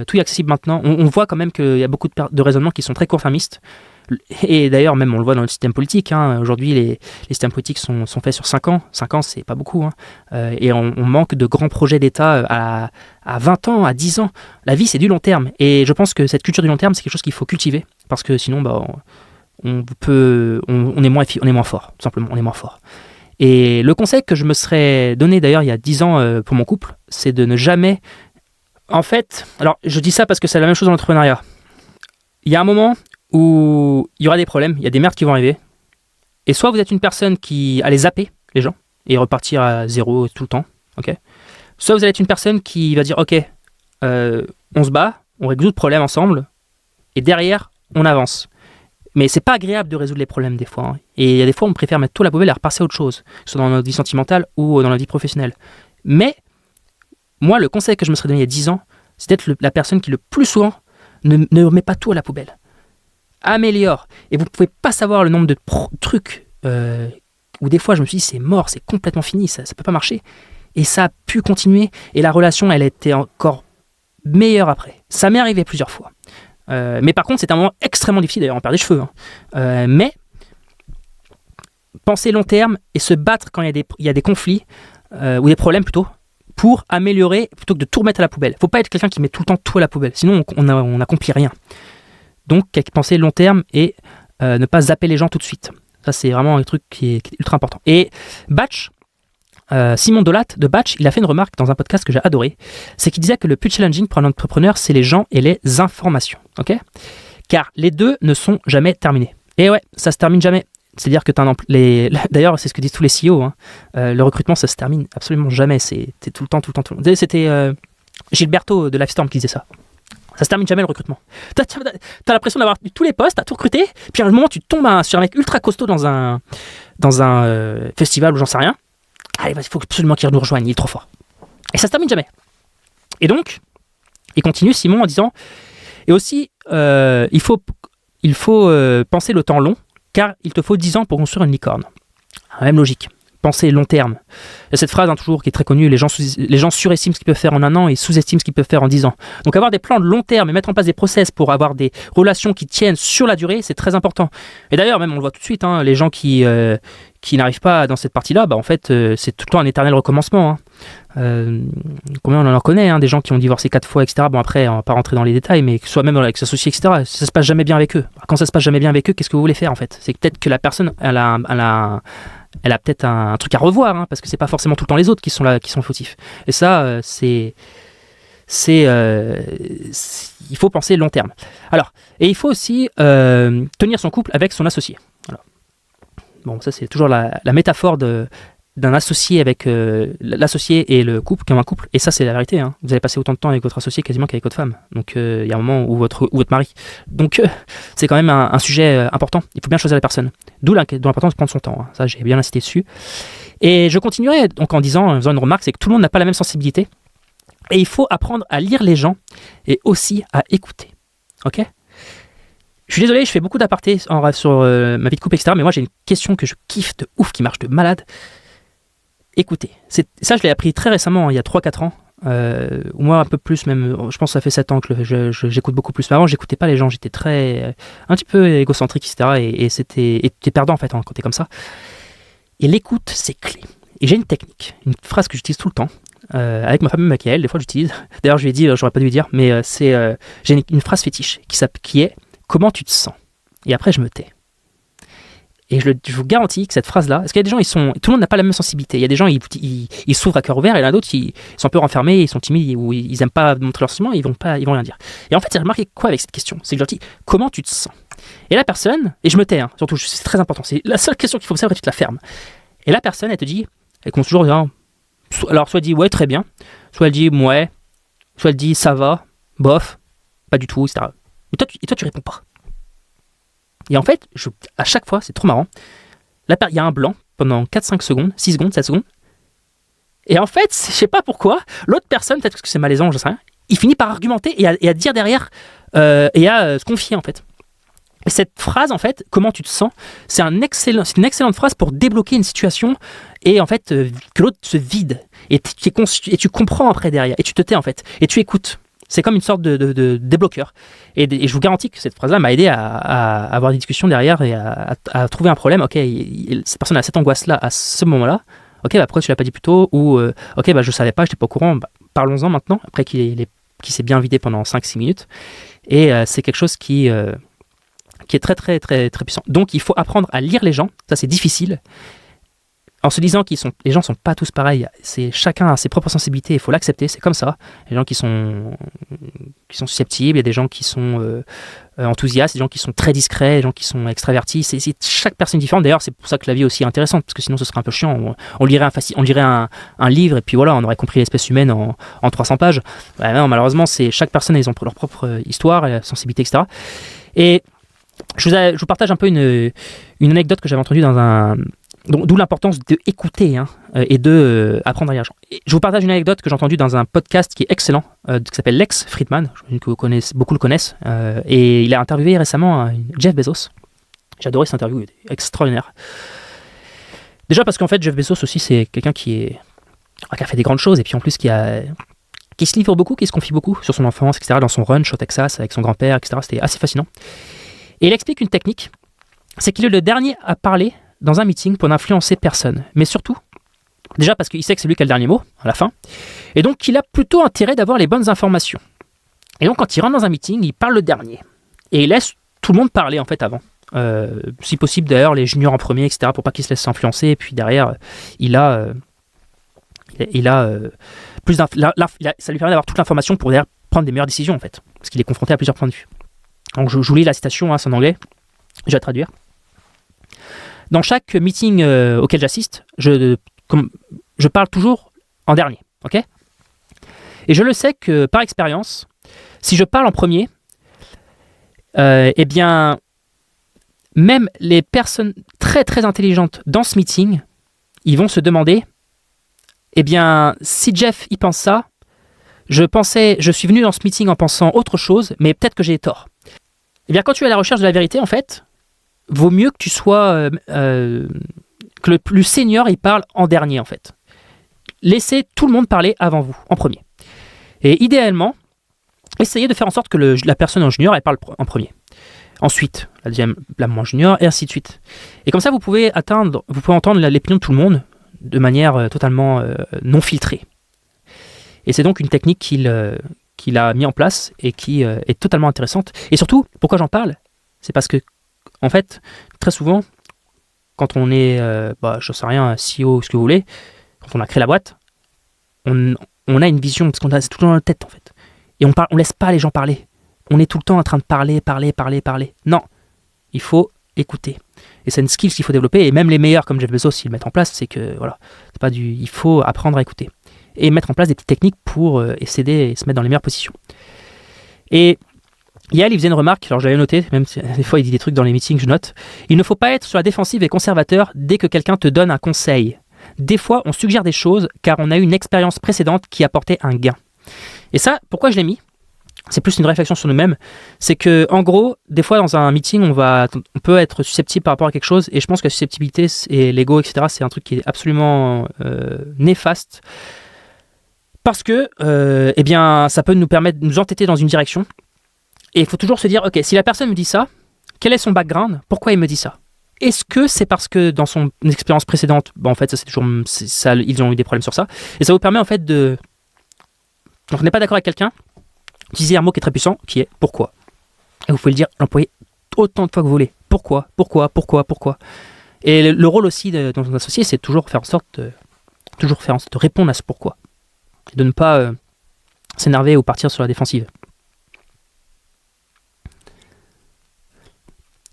tout est accessible maintenant, on voit quand même qu'il y a beaucoup de raisonnements qui sont très court-termistes. Et d'ailleurs, même on le voit dans le système politique, hein, aujourd'hui les systèmes politiques sont faits sur 5 ans. 5 ans, c'est pas beaucoup. Hein. Et on manque de grands projets d'État à 20 ans, à 10 ans. La vie, c'est du long terme. Et je pense que cette culture du long terme, c'est quelque chose qu'il faut cultiver. Parce que sinon, on est moins fort, tout simplement, on est moins fort. Et le conseil que je me serais donné d'ailleurs il y a 10 ans pour mon couple, c'est de ne jamais... En fait, alors je dis ça parce que c'est la même chose dans l'entrepreneuriat. Il y a un moment où il y aura des problèmes, il y a des merdes qui vont arriver. Et soit vous êtes une personne qui allait zapper les gens et repartir à zéro tout le temps, ok. Soit vous allez être une personne qui va dire ok, on se bat, on résout le problème ensemble, et derrière on avance. Mais c'est pas agréable de résoudre les problèmes des fois. Hein. Et il y a des fois on préfère mettre tout à la poubelle et repasser à autre chose, que ce soit dans notre vie sentimentale ou dans la vie professionnelle. Mais moi, le conseil que je me serais donné il y a 10 ans, c'est d'être la personne qui le plus souvent ne remet pas tout à la poubelle. Améliore. Et vous ne pouvez pas savoir le nombre de trucs où des fois je me suis dit c'est mort, c'est complètement fini, ça ne peut pas marcher. Et ça a pu continuer et la relation elle a été encore meilleure après. Ça m'est arrivé plusieurs fois. Mais par contre c'est un moment extrêmement difficile, d'ailleurs on perd des cheveux. Hein. Mais penser long terme et se battre quand il y a des conflits ou des problèmes plutôt, pour améliorer plutôt que de tout remettre à la poubelle. Il ne faut pas être quelqu'un qui met tout le temps tout à la poubelle, sinon on n'accomplit rien. Donc, penser long terme et ne pas zapper les gens tout de suite. Ça, c'est vraiment un truc qui est ultra important. Et Batch, Simon Dolat de Batch, il a fait une remarque dans un podcast que j'ai adoré. C'est qu'il disait que le plus challenging pour un entrepreneur, c'est les gens et les informations. Car les deux ne sont jamais terminés. Et ouais, ça se termine jamais. C'est-à-dire que d'ailleurs, c'est ce que disent tous les CEO. Hein. Le recrutement, ça se termine absolument jamais. C'est tout le temps. C'était Gilberto de Lifestorm qui disait ça. Ça se termine jamais le recrutement. T'as l'impression d'avoir tous les postes, t'as tout recruté, puis à un moment tu tombes sur un mec ultra costaud dans un festival ou j'en sais rien. Allez, il faut absolument qu'il nous rejoigne, il est trop fort. Et ça se termine jamais. Et donc, il continue Simon en disant, et aussi, il faut penser le temps long, car il te faut 10 ans pour construire une licorne. Même logique. Penser long terme. Il y a cette phrase toujours qui est très connue, les gens surestiment ce qu'ils peuvent faire en 1 an et sous-estiment ce qu'ils peuvent faire en 10 ans. Donc avoir des plans de long terme et mettre en place des process pour avoir des relations qui tiennent sur la durée, c'est très important. Et d'ailleurs, même on le voit tout de suite, hein, les gens qui n'arrivent pas dans cette partie-là, en fait, c'est tout le temps un éternel recommencement. Hein. Combien on en connaît, hein, des gens qui ont divorcé 4 fois, etc. Bon, après, on va pas rentrer dans les détails, mais que ce soit même avec ses associés, etc. Ça se passe jamais bien avec eux. Quand ça se passe jamais bien avec eux, qu'est-ce que vous voulez faire en fait? C'est peut-être que la personne, elle a peut-être un truc à revoir, hein, parce que c'est pas forcément tout le temps les autres qui sont fautifs. Et ça, il faut penser long terme. Alors, et il faut aussi tenir son couple avec son associé. Voilà. Bon, ça c'est toujours la métaphore d'un associé avec l'associé et le couple comme un couple. Et ça c'est la vérité. Hein. Vous allez passer autant de temps avec votre associé quasiment qu'avec votre femme. Donc il y a un moment où votre mari. Donc c'est quand même un sujet important. Il faut bien choisir la personne. D'où l'importance de prendre son temps. Hein. Ça j'ai bien insisté dessus. Et je continuerai donc en faisant une remarque, c'est que tout le monde n'a pas la même sensibilité. Et il faut apprendre à lire les gens et aussi à écouter. Ok ? Je suis désolé, je fais beaucoup d'apartés sur ma vie de couple, etc. Mais moi j'ai une question que je kiffe de ouf, qui marche de malade. Écoutez, ça je l'ai appris très récemment, il y a 3-4 ans, ou moi un peu plus même, je pense que ça fait 7 ans que j'écoute beaucoup plus. Mais avant j'écoutais pas les gens, j'étais un petit peu égocentrique, etc. Et t'es perdant en fait quand t'es comme ça. Et l'écoute c'est clé. Et j'ai une technique, une phrase que j'utilise tout le temps, avec ma femme Machiavel, des fois j'utilise. D'ailleurs je lui ai dit, j'aurais pas dû lui dire, mais j'ai une phrase fétiche qui est « Comment tu te sens ?» Et après je me tais. Et je vous garantis que cette phrase-là, parce qu'il y a des gens, tout le monde n'a pas la même sensibilité. Il y a des gens, ils s'ouvrent à cœur ouvert, et il y en a d'autres, ils sont un peu renfermés, ils sont timides, ou ils n'aiment pas montrer leurs sentiments, ils vont rien dire. Et en fait, j'ai remarqué quoi avec cette question? C'est que je leur dis, comment tu te sens? Et la personne, et je me tais, hein, surtout, c'est très important, c'est la seule question qu'il faut savoir, après tu te la fermes. Et la personne, elle te dit, elle commence toujours, alors soit elle dit, ouais, très bien, soit elle dit, ouais, soit elle dit, ça va, bof, pas du tout, etc. Et toi, tu réponds pas. Et en fait, à chaque fois, c'est trop marrant. Là, il y a un blanc pendant 4-5 secondes, 6 secondes, 7 secondes. Et en fait, je sais pas pourquoi, l'autre personne, peut-être parce que c'est malaisant, je sais rien, il finit par argumenter et à dire derrière, et à se confier en fait. Et cette phrase, en fait, comment tu te sens, c'est une excellente phrase pour débloquer une situation et en fait, que l'autre se vide. Et tu comprends après derrière. Et tu te tais en fait. Et tu écoutes. C'est comme une sorte de débloqueur. Et je vous garantis que cette phrase-là m'a aidé à avoir des discussions derrière et à trouver un problème. Ok, cette personne a cette angoisse-là à ce moment-là. Ok, bah pourquoi tu l'as pas dit plus tôt? Ou ok, bah je savais pas, j'étais pas au courant. Bah, parlons-en maintenant, après qu'il s'est bien vidé pendant 5-6 minutes. Et c'est quelque chose qui est très, très, très, très puissant. Donc, il faut apprendre à lire les gens. Ça, c'est difficile. En se disant que les gens ne sont pas tous pareils. Chacun a ses propres sensibilités. Il faut l'accepter. C'est comme ça. Il y a des gens qui sont susceptibles. Il y a des gens qui sont enthousiastes. Des gens qui sont très discrets. Des gens qui sont extravertis. Chaque personne est différente. D'ailleurs, c'est pour ça que la vie est aussi intéressante. Parce que sinon, ce serait un peu chiant. On lirait un livre et puis voilà, on aurait compris l'espèce humaine en 300 pages. Non, malheureusement, chaque personne a leur propre histoire, sensibilité, etc. Et je vous partage un peu une anecdote que j'avais entendue d'où l'importance d'écouter et d'apprendre à lire les gens. Je vous partage une anecdote que j'ai entendue dans un podcast qui est excellent, qui s'appelle Lex Fridman, que beaucoup le connaissent, et il a interviewé récemment Jeff Bezos. J'ai adoré cette interview, elle était extraordinaire. Déjà parce qu'en fait, Jeff Bezos aussi, c'est quelqu'un qui a fait des grandes choses, et puis en plus qui se livre beaucoup, qui se confie beaucoup sur son enfance, etc., dans son ranch au Texas, avec son grand-père, etc. C'était assez fascinant. Et il explique une technique, c'est qu'il est le dernier à parler dans un meeting pour n'influencer personne. Mais surtout, déjà parce qu'il sait que c'est lui qui a le dernier mot, à la fin, et donc il a plutôt intérêt d'avoir les bonnes informations. Et donc quand il rentre dans un meeting, il parle le dernier. Et il laisse tout le monde parler en fait avant. Si possible d'ailleurs, les juniors en premier, etc., pour pas qu'ils se laissent s'influencer. Et puis derrière, ça lui permet d'avoir toute l'information pour derrière prendre des meilleures décisions en fait. Parce qu'il est confronté à plusieurs points de vue. Donc je vous lis la citation, c'est en anglais, je vais la traduire. Dans chaque meeting auquel j'assiste, je parle toujours en dernier, ok? Et je le sais que par expérience, si je parle en premier, eh bien, même les personnes très très intelligentes dans ce meeting, ils vont se demander, eh bien, si Jeff y pense ça, je suis venu dans ce meeting en pensant autre chose, mais peut-être que j'ai tort. Eh bien, quand tu es à la recherche de la vérité, en fait, vaut mieux que tu sois que le plus senior il parle en dernier, en fait. Laissez tout le monde parler avant vous, en premier. Et idéalement, essayez de faire en sorte que la personne en junior elle parle en premier. Ensuite, la deuxième, la moins junior, et ainsi de suite. Et comme ça, vous pouvez entendre l'opinion de tout le monde de manière totalement non filtrée. Et c'est donc une technique qu'il a mis en place et qui est totalement intéressante. Et surtout, pourquoi j'en parle? C'est parce que, en fait, très souvent, quand on est, je sais rien, CEO, ce que vous voulez, quand on a créé la boîte, on a une vision, parce qu'on a c'est tout dans la tête, en fait. Et on laisse pas les gens parler. On est tout le temps en train de parler. Non, il faut écouter. Et c'est une skill qu'il faut développer. Et même les meilleurs, comme Jeff Bezos, s'ils le mettent en place, c'est que, voilà, il faut apprendre à écouter. Et mettre en place des petites techniques pour s'aider et se mettre dans les meilleures positions. Et Yael, il faisait une remarque, alors j'avais noté, même si des fois il dit des trucs dans les meetings, je note. Il ne faut pas être sur la défensive et conservateur dès que quelqu'un te donne un conseil. Des fois, on suggère des choses car on a eu une expérience précédente qui apportait un gain. Et ça, pourquoi je l'ai mis? C'est plus une réflexion sur nous-mêmes. C'est que, en gros, des fois dans un meeting, on peut être susceptible par rapport à quelque chose. Et je pense que la susceptibilité et l'ego, etc., c'est un truc qui est absolument néfaste. Parce que, eh bien, ça peut nous permettre de nous entêter dans une direction. Et il faut toujours se dire, ok, si la personne me dit ça, quel est son background? Pourquoi il me dit ça? Est-ce que c'est parce que dans son expérience précédente, en fait, ils ont eu des problèmes sur ça. Et ça vous permet en fait de... Donc on n'est pas d'accord avec quelqu'un, utilisez un mot qui est très puissant, qui est pourquoi. Et vous pouvez l'employer autant de fois que vous voulez. Pourquoi? Et le rôle aussi dans un associé, c'est toujours faire en sorte de répondre à ce pourquoi. Et de ne pas s'énerver ou partir sur la défensive.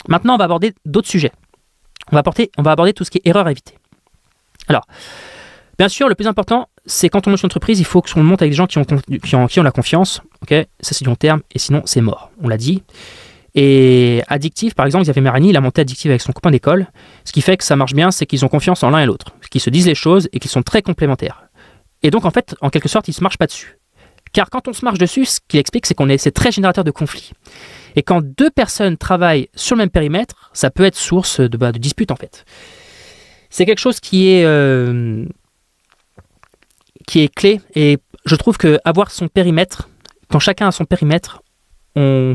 Maintenant, on va aborder d'autres sujets. On va aborder tout ce qui est erreur à éviter. Alors, bien sûr, le plus important, c'est quand on monte une entreprise, il faut que l'on monte avec des gens qui ont la confiance. Okay, ça, c'est du long terme, et sinon, c'est mort. On l'a dit. Et Addictive, par exemple, Xavier Marani, il a monté Addictive avec son copain d'école. Ce qui fait que ça marche bien, c'est qu'ils ont confiance en l'un et l'autre, qu'ils se disent les choses et qu'ils sont très complémentaires. Et donc, en fait, en quelque sorte, ils ne se marchent pas dessus. Car quand on se marche dessus, ce qu'il explique, c'est c'est très générateur de conflits. Et quand deux personnes travaillent sur le même périmètre, ça peut être source de disputes, en fait. C'est quelque chose qui est clé. Et je trouve qu'avoir son périmètre, quand chacun a son périmètre, on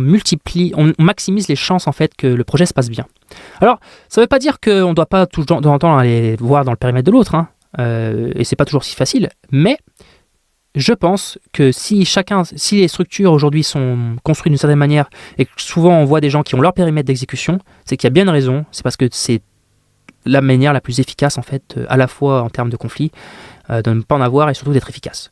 maximise les chances en fait que le projet se passe bien. Alors, ça ne veut pas dire qu'on ne doit pas tout le temps aller voir dans le périmètre de l'autre, hein, et c'est pas toujours si facile, mais je pense que si les structures aujourd'hui sont construites d'une certaine manière et que souvent on voit des gens qui ont leur périmètre d'exécution, c'est qu'il y a bien une raison, c'est parce que c'est la manière la plus efficace en fait, à la fois en termes de conflit, de ne pas en avoir et surtout d'être efficace.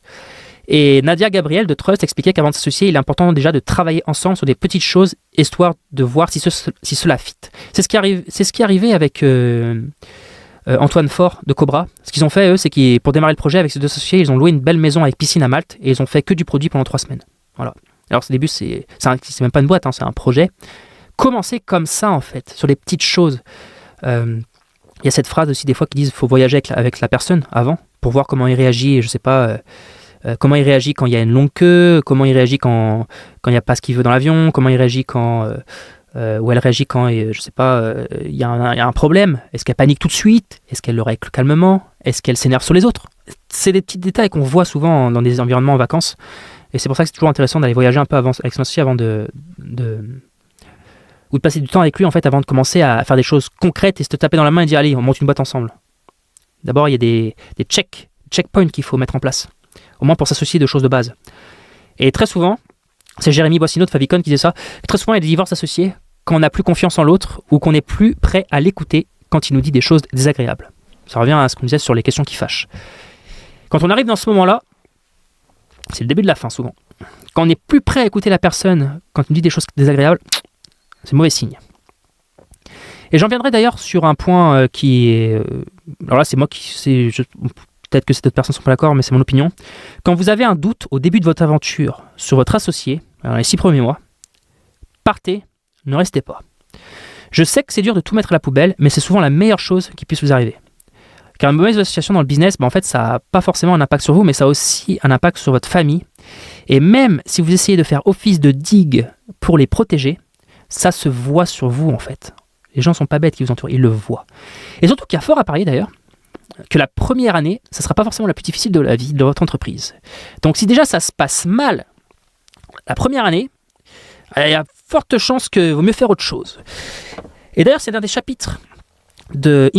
Et Nadia Gabriel de Trust expliquait qu'avant de s'associer, il est important déjà de travailler ensemble sur des petites choses, histoire de voir si cela fit. C'est ce qui est arrivé avec Antoine Faure de Cobra. Ce qu'ils ont fait, eux, c'est que pour démarrer le projet avec ses 2 associés, ils ont loué une belle maison avec piscine à Malte et ils ont fait que du produit pendant 3 semaines. Voilà. Alors au début, c'est même pas une boîte, hein, c'est un projet. Commencez comme ça, en fait, sur les petites choses. Il y a cette phrase aussi des fois qui disent qu'il faut voyager avec la personne avant pour voir comment il réagit, je sais pas... comment il réagit quand il y a une longue queue, comment il réagit quand il n'y a pas ce qu'il veut dans l'avion, comment il réagit quand ou elle réagit quand je sais pas, il y a un problème. Est-ce qu'elle panique tout de suite? Est-ce qu'elle le règle calmement? Est-ce qu'elle s'énerve sur les autres? C'est des petits détails qu'on voit souvent dans des environnements en vacances, et c'est pour ça que c'est toujours intéressant d'aller voyager un peu avant, avec son associé avant ou de passer du temps avec lui en fait avant de commencer à faire des choses concrètes et se taper dans la main et dire allez, on monte une boîte ensemble. D'abord il y a des checkpoints qu'il faut mettre en place, au moins pour s'associer de choses de base. Et très souvent, c'est Jérémy Boissino de Favicon qui disait ça, très souvent il y a des divorces associés quand on n'a plus confiance en l'autre ou qu'on n'est plus prêt à l'écouter quand il nous dit des choses désagréables. Ça revient à ce qu'on disait sur les questions qui fâchent. Quand on arrive dans ce moment-là, c'est le début de la fin souvent. Quand on n'est plus prêt à écouter la personne quand il nous dit des choses désagréables, c'est mauvais signe. Et j'en viendrai d'ailleurs sur un point qui est... alors là, c'est moi qui... peut-être que d'autres personnes ne sont pas d'accord, mais c'est mon opinion. Quand vous avez un doute au début de votre aventure sur votre associé, dans les 6 premiers mois, partez, ne restez pas. Je sais que c'est dur de tout mettre à la poubelle, mais c'est souvent la meilleure chose qui puisse vous arriver. Car une mauvaise association dans le business, en fait, ça n'a pas forcément un impact sur vous, mais ça a aussi un impact sur votre famille. Et même si vous essayez de faire office de digue pour les protéger, ça se voit sur vous, en fait. Les gens ne sont pas bêtes qui vous entourent, ils le voient. Et surtout qu'il y a fort à parier, d'ailleurs, que la première année, ça ne sera pas forcément la plus difficile de la vie de votre entreprise. Donc si déjà ça se passe mal la première année, il y a forte chance que vaut mieux faire autre chose. Et d'ailleurs, c'est l'un des chapitres de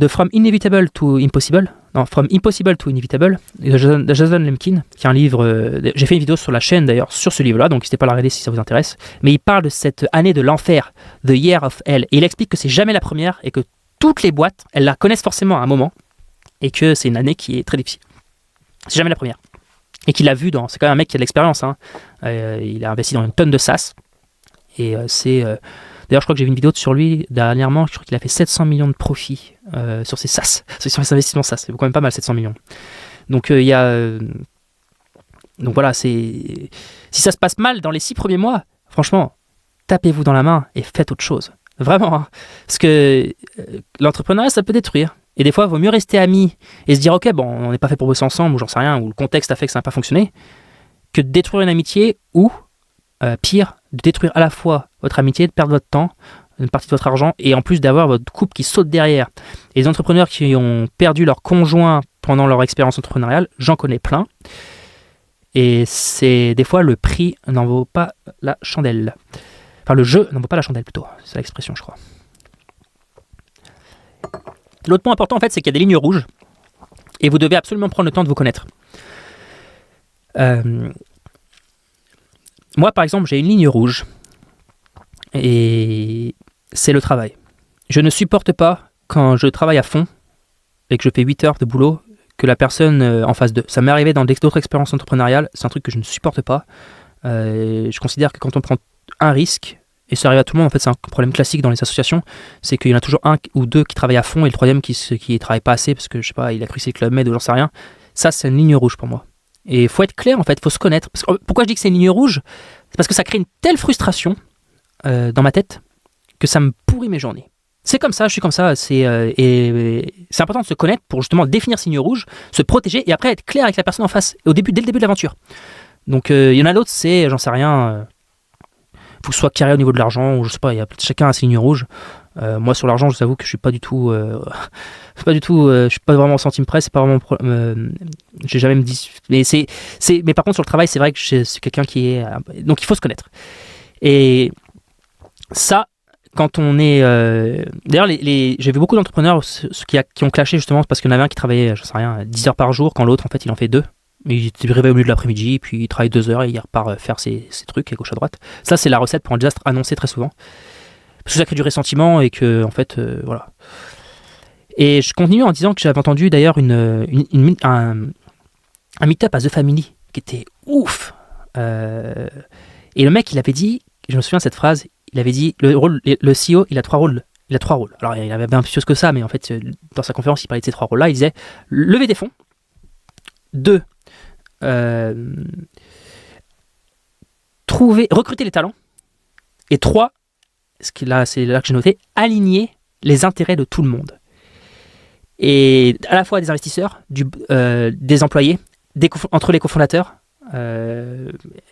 From Inevitable to Impossible, de Jason Lemkin, qui est un livre, j'ai fait une vidéo sur la chaîne d'ailleurs sur ce livre-là, donc n'hésitez pas à la regarder si ça vous intéresse, mais il parle de cette année de l'enfer, The Year of Hell, et il explique que c'est jamais la première et que toutes les boîtes, elles la connaissent forcément à un moment, et que c'est une année qui est très difficile. C'est jamais la première. Et qu'il l'a vu dans... C'est quand même un mec qui a de l'expérience, hein. Il a investi dans une tonne de SaaS, et d'ailleurs, je crois que j'ai vu une vidéo sur lui dernièrement, je crois qu'il a fait 700 millions de profits sur ses SaaS, sur ses investissements SaaS. C'est quand même pas mal, 700 millions. Donc, il y a... donc voilà, si ça se passe mal dans les 6 premiers mois, franchement, tapez-vous dans la main et faites autre chose. Vraiment, hein. Parce que l'entrepreneuriat, ça peut détruire. Et des fois, il vaut mieux rester amis et se dire, ok, bon, on n'est pas fait pour bosser ensemble, ou j'en sais rien, ou le contexte a fait que ça n'a pas fonctionné, que de détruire une amitié, ou, pire, de détruire à la fois votre amitié, de perdre votre temps, une partie de votre argent, et en plus d'avoir votre couple qui saute derrière. Et les entrepreneurs qui ont perdu leur conjoint pendant leur expérience entrepreneuriale, j'en connais plein. Et c'est des fois, le prix n'en vaut pas la chandelle. Enfin, le jeu n'en vaut pas la chandelle, plutôt. C'est l'expression, je crois. L'autre point important, en fait, c'est qu'il y a des lignes rouges. Et vous devez absolument prendre le temps de vous connaître. Moi, par exemple, j'ai une ligne rouge. Et c'est le travail. Je ne supporte pas, quand je travaille à fond, et que je fais 8 heures de boulot, que la personne en face d'eux. Ça m'est arrivé dans d'autres expériences entrepreneuriales. C'est un truc que je ne supporte pas. Je considère que quand on prend un risque, et ça arrive à tout le monde, en fait c'est un problème classique dans les associations, c'est qu'il y en a toujours un ou deux qui travaillent à fond et le troisième qui ne travaille pas assez parce que je sais pas, il a cru que c'est Club Med ou j'en sais rien. Ça, c'est une ligne rouge pour moi. Et il faut être clair, en fait, il faut se connaître. Pourquoi je dis que c'est une ligne rouge? C'est parce que ça crée une telle frustration dans ma tête que ça me pourrit mes journées. C'est comme ça, je suis comme ça, et c'est important de se connaître pour justement définir ces lignes rouges, se protéger et après être clair avec la personne en face, dès le début de l'aventure. Donc il y en a d'autres, c'est, j'en sais rien, faut que ce soit carré au niveau de l'argent, ou je sais pas, chacun a ses lignes rouges. Moi sur l'argent, je vous avoue que je suis pas du tout, je suis pas vraiment en centime près, c'est pas vraiment, j'ai jamais me dit, mais par contre sur le travail, c'est vrai que c'est quelqu'un qui est, donc il faut se connaître. Et ça, quand on est, d'ailleurs, j'ai vu beaucoup d'entrepreneurs qui ont clashé justement parce qu'il y en avait un qui travaillait, je sais rien, 10 heures par jour, quand l'autre en fait il en fait 2. Il était réveillé au milieu de l'après-midi, puis il travaille 2 heures et il repart faire ses trucs à gauche à droite. Ça, c'est la recette pour un désastre annoncé très souvent. Parce que ça crée du ressentiment et que, en fait, voilà. Et je continue en disant que j'avais entendu d'ailleurs un meet-up à The Family qui était ouf. Et le mec, il avait dit, je me souviens de cette phrase, il avait dit le CEO, il a 3 rôles. Il a 3 rôles. Alors, il avait bien plus que ça, mais en fait, dans sa conférence, il parlait de ces 3 rôles-là. Il disait lever des fonds, 2, recruter les talents, et 3, c'est là que j'ai noté, aligner les intérêts de tout le monde. Et à la fois des investisseurs, des employés, entre les cofondateurs,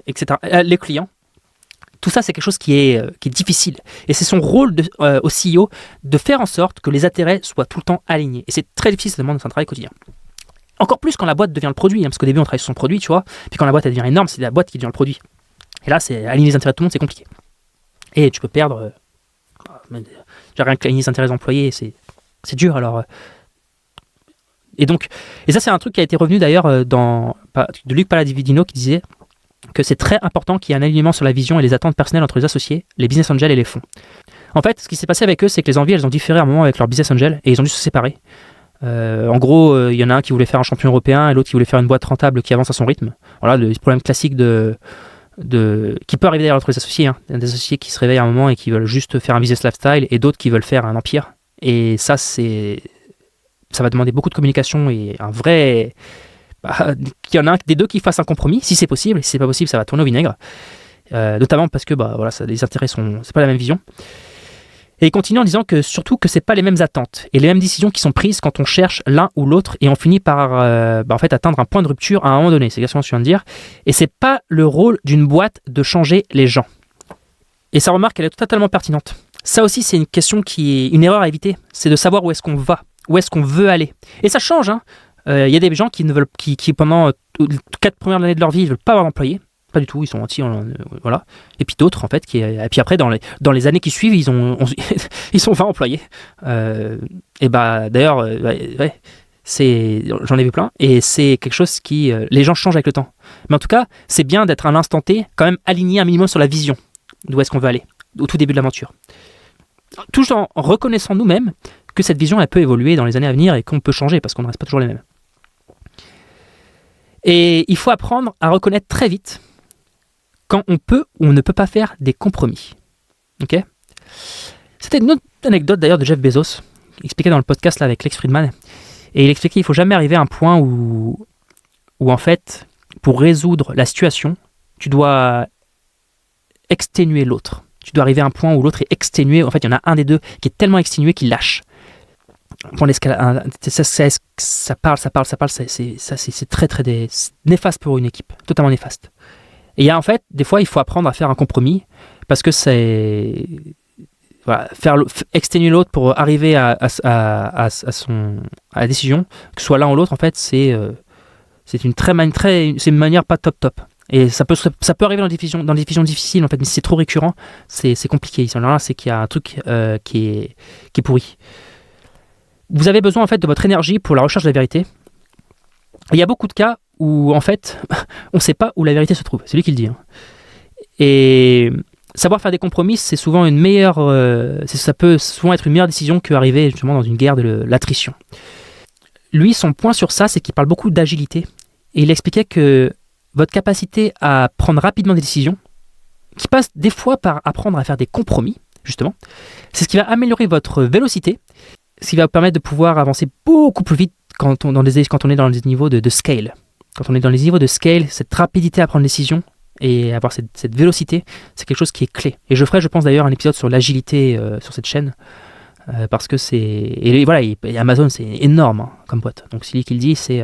etc., les clients. Tout ça, c'est quelque chose qui est difficile. Et c'est son rôle au CEO de faire en sorte que les intérêts soient tout le temps alignés. Et c'est très difficile, ça demande un travail quotidien. Encore plus quand la boîte devient le produit, parce qu'au début, on travaille sur son produit, tu vois. Puis quand la boîte elle devient énorme, c'est la boîte qui devient le produit. Et là, c'est aligner les intérêts de tout le monde, c'est compliqué. Et tu peux perdre... j'ai rien que aligner les intérêts des employés, c'est dur, alors... Et ça, c'est un truc qui a été revenu d'ailleurs de Luc Palladino qui disait que c'est très important qu'il y ait un alignement sur la vision et les attentes personnelles entre les associés, les business angels et les fonds. En fait, ce qui s'est passé avec eux, c'est que les envies, elles ont différé à un moment avec leurs business angels et ils ont dû se séparer. En gros, il y en a un qui voulait faire un champion européen et l'autre qui voulait faire une boîte rentable qui avance à son rythme. Voilà, le problème classique qui peut arriver d'ailleurs entre les associés. Hein. Des associés qui se réveillent à un moment et qui veulent juste faire un business lifestyle et d'autres qui veulent faire un empire. Et ça va demander beaucoup de communication et un vrai... qu'il y en a un des deux qui fasse un compromis, si c'est possible. Et si c'est pas possible, ça va tourner au vinaigre. Notamment parce que voilà, les intérêts c'est pas la même vision. Et il continue en disant que surtout que c'est pas les mêmes attentes et les mêmes décisions qui sont prises quand on cherche l'un ou l'autre et on finit par en fait atteindre un point de rupture à un moment donné. C'est exactement ce que je viens de dire. Et c'est pas le rôle d'une boîte de changer les gens. Et sa remarque, elle est totalement pertinente. Ça aussi, c'est une question qui est une erreur à éviter. C'est de savoir où est-ce qu'on va, où est-ce qu'on veut aller. Et ça change, hein. Il y a des gens qui pendant 4 premières années de leur vie, ils veulent pas avoir d'employés. Pas du tout, ils sont anti, voilà. Et puis d'autres, en fait, et puis après, dans les années qui suivent, ils sont 20 employés. Et d'ailleurs, ouais, j'en ai vu plein, et c'est quelque chose qui, les gens changent avec le temps. Mais en tout cas, c'est bien d'être à l'instant T, quand même aligné un minimum sur la vision, d'où est-ce qu'on veut aller, au tout début de l'aventure. Tout en reconnaissant nous-mêmes que cette vision, elle peut évoluer dans les années à venir et qu'on peut changer, parce qu'on ne reste pas toujours les mêmes. Et il faut apprendre à reconnaître très vite quand on peut ou on ne peut pas faire des compromis. Ok ? C'était une autre anecdote d'ailleurs de Jeff Bezos, expliqué dans le podcast là, avec Lex Fridman. Et il expliquait qu'il ne faut jamais arriver à un point où en fait, pour résoudre la situation, tu dois exténuer l'autre. Tu dois arriver à un point où l'autre est exténué. En fait, il y en a un des deux qui est tellement exténué qu'il lâche. Pour l'escalade, ça parle, c'est très très néfaste pour une équipe, totalement néfaste. Et il y a en fait, des fois, il faut apprendre à faire un compromis parce que c'est exténuer l'autre pour arriver à la décision, que ce soit l'un ou l'autre, en fait, c'est une manière pas top. Et ça peut arriver dans des divisions difficiles, en fait, mais si c'est trop récurrent, c'est compliqué. Ici, là, c'est qu'il y a un truc qui est pourri. Vous avez besoin en fait de votre énergie pour la recherche de la vérité. Et il y a beaucoup de cas où en fait on ne sait pas où la vérité se trouve. C'est lui qui le dit. Hein. Et savoir faire des compromis, c'est souvent ça peut souvent être une meilleure décision qu'arriver justement dans une guerre de l'attrition. Lui, son point sur ça, c'est qu'il parle beaucoup d'agilité. Et il expliquait que votre capacité à prendre rapidement des décisions, qui passe des fois par apprendre à faire des compromis, justement, c'est ce qui va améliorer votre vélocité, ce qui va vous permettre de pouvoir avancer beaucoup plus vite quand on est dans les niveaux de scale. Quand on est dans les niveaux de scale, cette rapidité à prendre des décisions et avoir cette vélocité, c'est quelque chose qui est clé. Et je ferai, je pense d'ailleurs, un épisode sur l'agilité sur cette chaîne, parce que et voilà, et Amazon, c'est énorme hein, comme boîte. Donc c'est lui qui le dit, c'est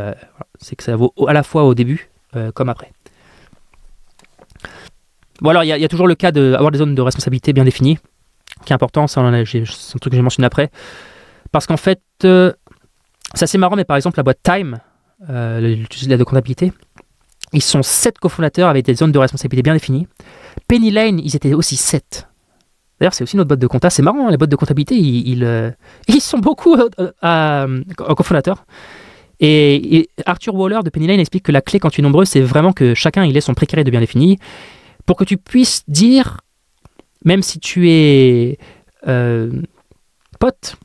que ça vaut à la fois au début comme après. Bon alors, il y a toujours le cas d'avoir des zones de responsabilité bien définies. qui est important, c'est un truc que j'ai mentionné après, parce qu'en fait, c'est assez marrant, mais par exemple, la boîte Time, l'utilisateur de comptabilité, ils sont 7 cofondateurs avec des zones de responsabilité bien définies. Penny Lane, ils étaient aussi 7. D'ailleurs, c'est aussi notre boîte de compta. C'est marrant, les boîtes de comptabilité, ils sont beaucoup en cofondateurs. Et Arthur Waller de Penny Lane explique que la clé quand tu es nombreux, c'est vraiment que chacun il ait son précaré de bien défini pour que tu puisses dire, même si tu es pote,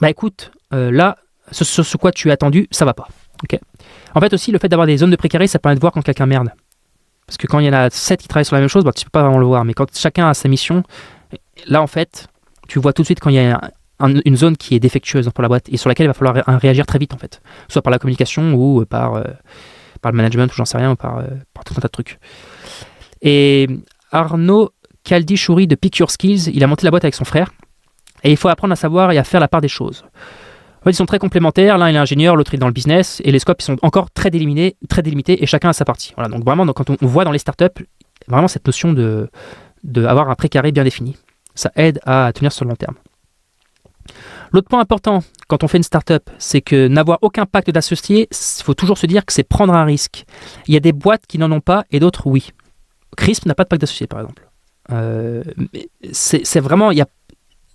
bah écoute, là, ce quoi tu es attendu, ça va pas. Okay. En fait aussi, le fait d'avoir des zones de précaré, ça permet de voir quand quelqu'un merde. Parce que quand il y en a 7 qui travaillent sur la même chose, bah, tu peux pas vraiment le voir. Mais quand chacun a sa mission, là en fait, tu vois tout de suite quand il y a une zone qui est défectueuse pour la boîte et sur laquelle il va falloir réagir très vite en fait. Soit par la communication ou par le management ou j'en sais rien, ou par tout un tas de trucs. Et Arnaud Kaldi-Chouri de Pick Your Skills, il a monté la boîte avec son frère et il faut apprendre à savoir et à faire la part des choses. En fait, ils sont très complémentaires. L'un il est ingénieur, l'autre il est dans le business et les scopes ils sont encore très délimités et chacun a sa partie. Voilà, donc vraiment, quand on voit dans les startups, vraiment cette notion d'avoir un précaré bien défini. Ça aide à tenir sur le long terme. L'autre point important quand on fait une startup, c'est que n'avoir aucun pacte d'associés, il faut toujours se dire que c'est prendre un risque. Il y a des boîtes qui n'en ont pas et d'autres oui. Crisp n'a pas de pacte d'associés par exemple. C'est vraiment, il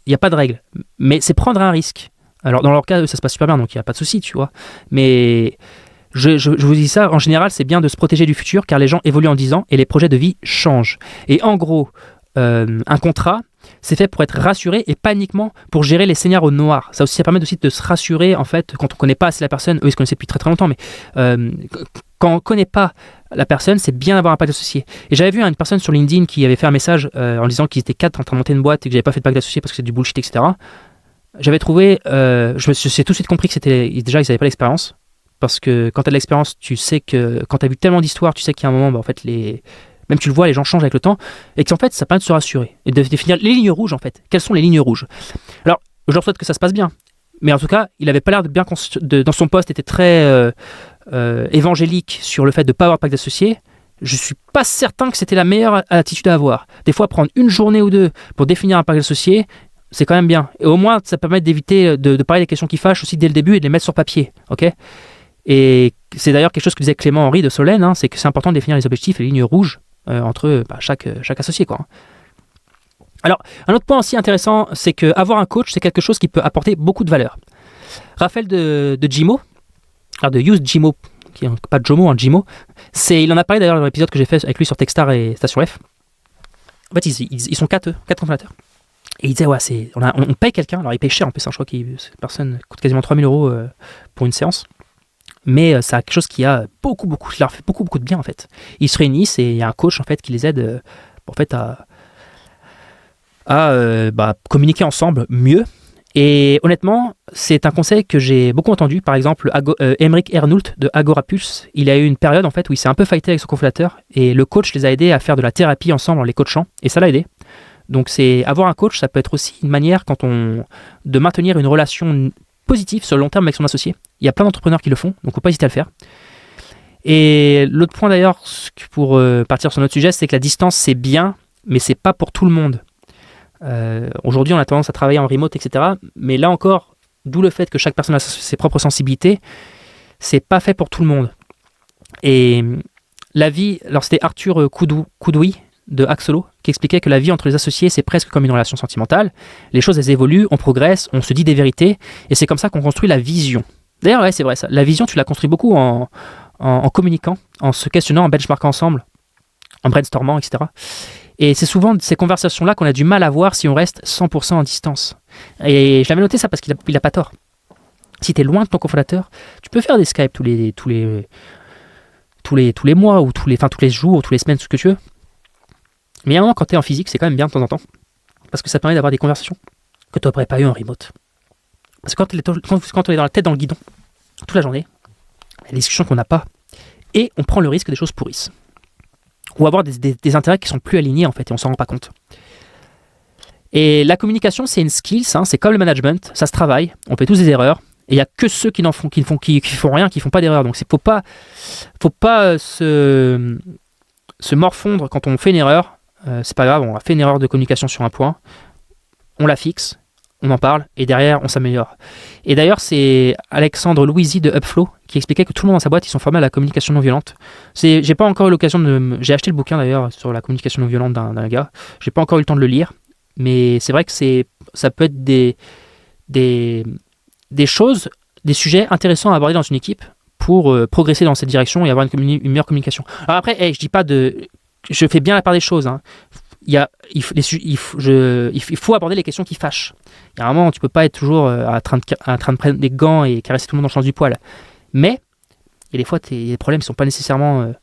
n'y a pas de règle. Mais c'est prendre un risque. Alors dans leur cas, ça se passe super bien, donc il n'y a pas de souci, tu vois. Mais je vous dis ça, en général, c'est bien de se protéger du futur, car les gens évoluent en 10 ans et les projets de vie changent. Et en gros, un contrat, c'est fait pour être rassuré et pas uniquement pour gérer les scénarios noirs. Ça aussi, ça permet aussi de se rassurer, en fait, quand on ne connaît pas assez la personne. Eux, ils se connaissaient depuis très très longtemps, mais quand on ne connaît pas la personne, c'est bien d'avoir un pacte d'associé. Et j'avais vu une personne sur LinkedIn qui avait fait un message en disant qu'ils étaient 4 en train de monter une boîte et que j'avais pas fait de pacte d'associé parce que c'est du bullshit, etc. J'avais trouvé, j'ai tout de suite compris que déjà ils n'avaient pas l'expérience, parce que quand tu as de l'expérience, tu sais que quand tu as vu tellement d'histoires, tu sais qu'il y a un moment, en fait, même tu le vois, les gens changent avec le temps, et qu'en fait, ça permet de se rassurer et de définir les lignes rouges en fait. Quelles sont les lignes rouges? Alors, je leur souhaite que ça se passe bien, mais en tout cas, il avait pas l'air de bien dans son poste, était très évangélique sur le fait de ne pas avoir de pacte d'associé. Je suis pas certain que c'était la meilleure attitude à avoir. Des fois, prendre une journée ou deux pour définir un pacte d'associé, c'est quand même bien. Et au moins, ça permet d'éviter de parler des questions qui fâchent aussi dès le début et de les mettre sur papier. Okay, et c'est d'ailleurs quelque chose que disait Clément Henry de Solène, hein, c'est que c'est important de définir les objectifs et les lignes rouges entre chaque associé, quoi. Alors, un autre point aussi intéressant, c'est qu'avoir un coach, c'est quelque chose qui peut apporter beaucoup de valeur. Raphaël de Gimo, alors de Use Gimo, qui est pas Jomo, hein, Gimo, il en a parlé d'ailleurs dans l'épisode que j'ai fait avec lui sur Techstar et Station F. En fait, ils sont 4 fondateurs. Et il disait, ouais, on paye quelqu'un, alors il paye cher en plus, hein, je crois que cette personne coûte quasiment 3 000 € pour une séance. Mais c'est quelque chose qui a qui leur fait beaucoup de bien en fait. Ils se réunissent et il y a un coach en fait qui les aide en fait à communiquer ensemble mieux. Et honnêtement, c'est un conseil que j'ai beaucoup entendu. Par exemple, Emeric Ernoult de Agora Pulse, il a eu une période en fait où il s'est un peu fighté avec son cofondateur et le coach les a aidés à faire de la thérapie ensemble en les coachant et ça l'a aidé. Donc avoir un coach, ça peut être aussi une manière de maintenir une relation positive sur le long terme avec son associé. Il y a plein d'entrepreneurs qui le font, donc il ne faut pas hésiter à le faire. Et l'autre point d'ailleurs, pour partir sur notre sujet, c'est que la distance c'est bien, mais c'est pas pour tout le monde. Aujourd'hui, on a tendance à travailler en remote, etc. Mais là encore, d'où le fait que chaque personne a ses propres sensibilités, c'est pas fait pour tout le monde. Et la vie, alors c'était Arthur Koudouy de Axolo qui expliquait que la vie entre les associés c'est presque comme une relation sentimentale. Les choses elles évoluent, on progresse, on se dit des vérités et c'est comme ça qu'on construit la vision. D'ailleurs ouais, c'est vrai ça, la vision tu la construis beaucoup en communiquant, en se questionnant, en benchmarkant ensemble, en brainstormant, etc. Et c'est souvent ces conversations là qu'on a du mal à voir si on reste 100% en distance. Et je l'avais noté ça parce qu'il a pas tort. Si tu es loin de ton cofondateur, tu peux faire des Skype tous les mois ou tous les jours, tous les semaines, tout ce que tu veux. Mais à un moment, quand tu es en physique, c'est quand même bien de temps en temps. Parce que ça permet d'avoir des conversations que tu n'aurais pas eu en remote. Parce que quand on est dans la tête dans le guidon, toute la journée, il y a des discussions qu'on n'a pas. Et on prend le risque que des choses pourrissent. Ou avoir des intérêts qui sont plus alignés, en fait, et on s'en rend pas compte. Et la communication, c'est une skill, hein, c'est comme le management, ça se travaille, on fait tous des erreurs. Et il n'y a que ceux qui font rien, qui ne font pas d'erreur. Donc il ne faut pas se morfondre quand on fait une erreur. C'est pas grave, on a fait une erreur de communication sur un point. on la fixe, on en parle, et derrière, on s'améliore. Et d'ailleurs, c'est Alexandre Louisi de Upflow qui expliquait que tout le monde dans sa boîte, ils sont formés à la communication non violente. J'ai pas encore eu l'occasion de... J'ai acheté le bouquin d'ailleurs sur la communication non violente d'un gars. J'ai pas encore eu le temps de le lire, mais c'est vrai que ça peut être des choses, des sujets intéressants à aborder dans une équipe pour progresser dans cette direction et avoir une meilleure communication. Alors après, je dis pas de... Je fais bien la part des choses, hein. Il faut aborder les questions qui fâchent. Il y a un moment, tu peux pas être toujours en train de prendre des gants et caresser tout le monde dans le sens du poil. Mais il y a des fois, les problèmes ne sont pas nécessairement,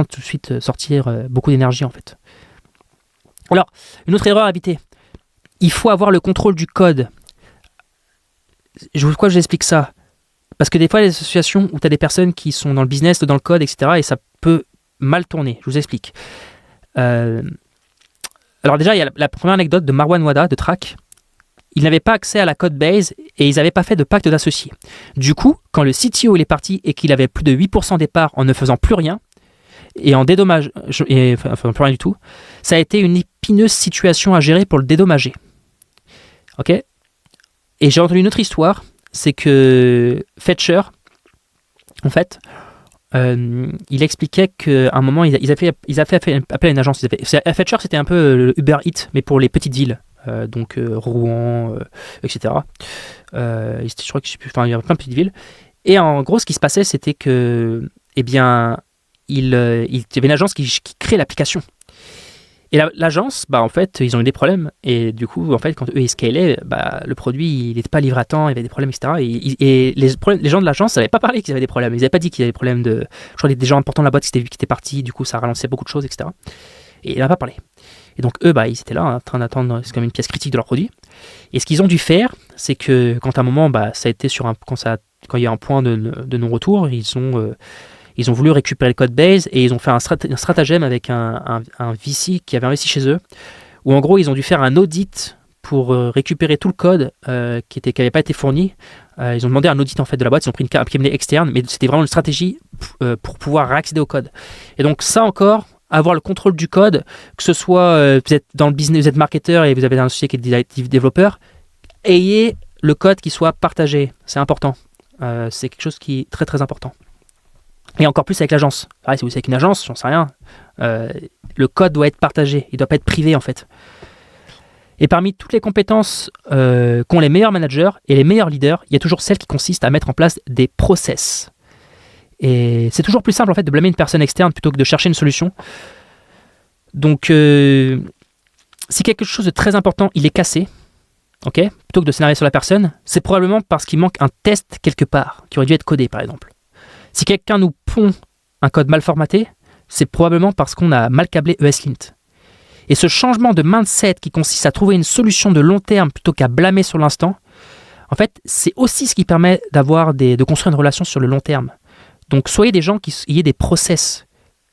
tout de suite sortir beaucoup d'énergie en fait. Alors, une autre erreur à éviter. Il faut avoir le contrôle du code. Pourquoi j'explique ça? Parce que des fois, il y a des associations où tu as des personnes qui sont dans le business, dans le code, etc. Et ça peut mal tourner. Je vous explique. Alors déjà, il y a la première anecdote de Marwan Wada de Track. Ils n'avaient pas accès à la code base et ils n'avaient pas fait de pacte d'associés. Du coup, quand le CTO est parti et qu'il avait plus de 8% des parts en ne faisant plus rien, et en dédommage, enfin plus rien du tout, ça a été une épineuse situation à gérer pour le dédommager. Ok? Et j'ai entendu une autre histoire, c'est que Fetcher, en fait, il expliquait qu'à un moment, ils avaient fait appel à une agence. Fetcher, c'était un peu le Uber Eats, mais pour les petites villes. Donc Rouen, etc. Je crois que il y avait plein de petites villes. Et en gros, ce qui se passait, c'était que, eh bien, il y avait une agence qui crée l'application. Et l'agence, en fait, ils ont eu des problèmes. Et du coup, en fait, quand eux, ils scalaient, le produit, il n'était pas livré à temps, il y avait des problèmes, etc. Et les gens de l'agence n'avaient pas parlé qu'ils avaient des problèmes. Ils n'avaient pas dit qu'il y avait des problèmes de... Je crois que des gens importants de la boîte qui étaient partis, du coup, ça ralentait beaucoup de choses, etc. Et ils n'avaient pas parlé. Et donc, eux, ils étaient là, en train d'attendre, c'est comme une pièce critique de leur produit. Et ce qu'ils ont dû faire, c'est que quand à un moment, ça a été quand il y a un point de non-retour, ils ont voulu récupérer le code base et ils ont fait un stratagème avec un VC qui avait investi chez eux, où en gros ils ont dû faire un audit pour récupérer tout le code qui n'avait pas été fourni. Ils ont demandé un audit en fait de la boîte, ils ont pris un cabinet externe, mais c'était vraiment une stratégie pour pouvoir réaccéder au code. Et donc ça encore, avoir le contrôle du code, que ce soit vous êtes dans le business, vous êtes marketeur et vous avez un associé qui est développeur, ayez le code qui soit partagé, c'est important. C'est quelque chose qui est très très important. Et encore plus avec l'agence. Pareil, si vous êtes avec une agence, j'en sais rien, le code doit être partagé, il ne doit pas être privé en fait. Et parmi toutes les compétences qu'ont les meilleurs managers et les meilleurs leaders, il y a toujours celle qui consiste à mettre en place des process. Et c'est toujours plus simple en fait de blâmer une personne externe plutôt que de chercher une solution. Donc, si quelque chose de très important, il est cassé, okay, plutôt que de s'énerver sur la personne, c'est probablement parce qu'il manque un test quelque part, qui aurait dû être codé par exemple. Si quelqu'un nous pond un code mal formaté, c'est probablement parce qu'on a mal câblé ESLint. Et ce changement de mindset qui consiste à trouver une solution de long terme plutôt qu'à blâmer sur l'instant, en fait, c'est aussi ce qui permet de construire une relation sur le long terme. Donc, soyez des gens qui ayez des process.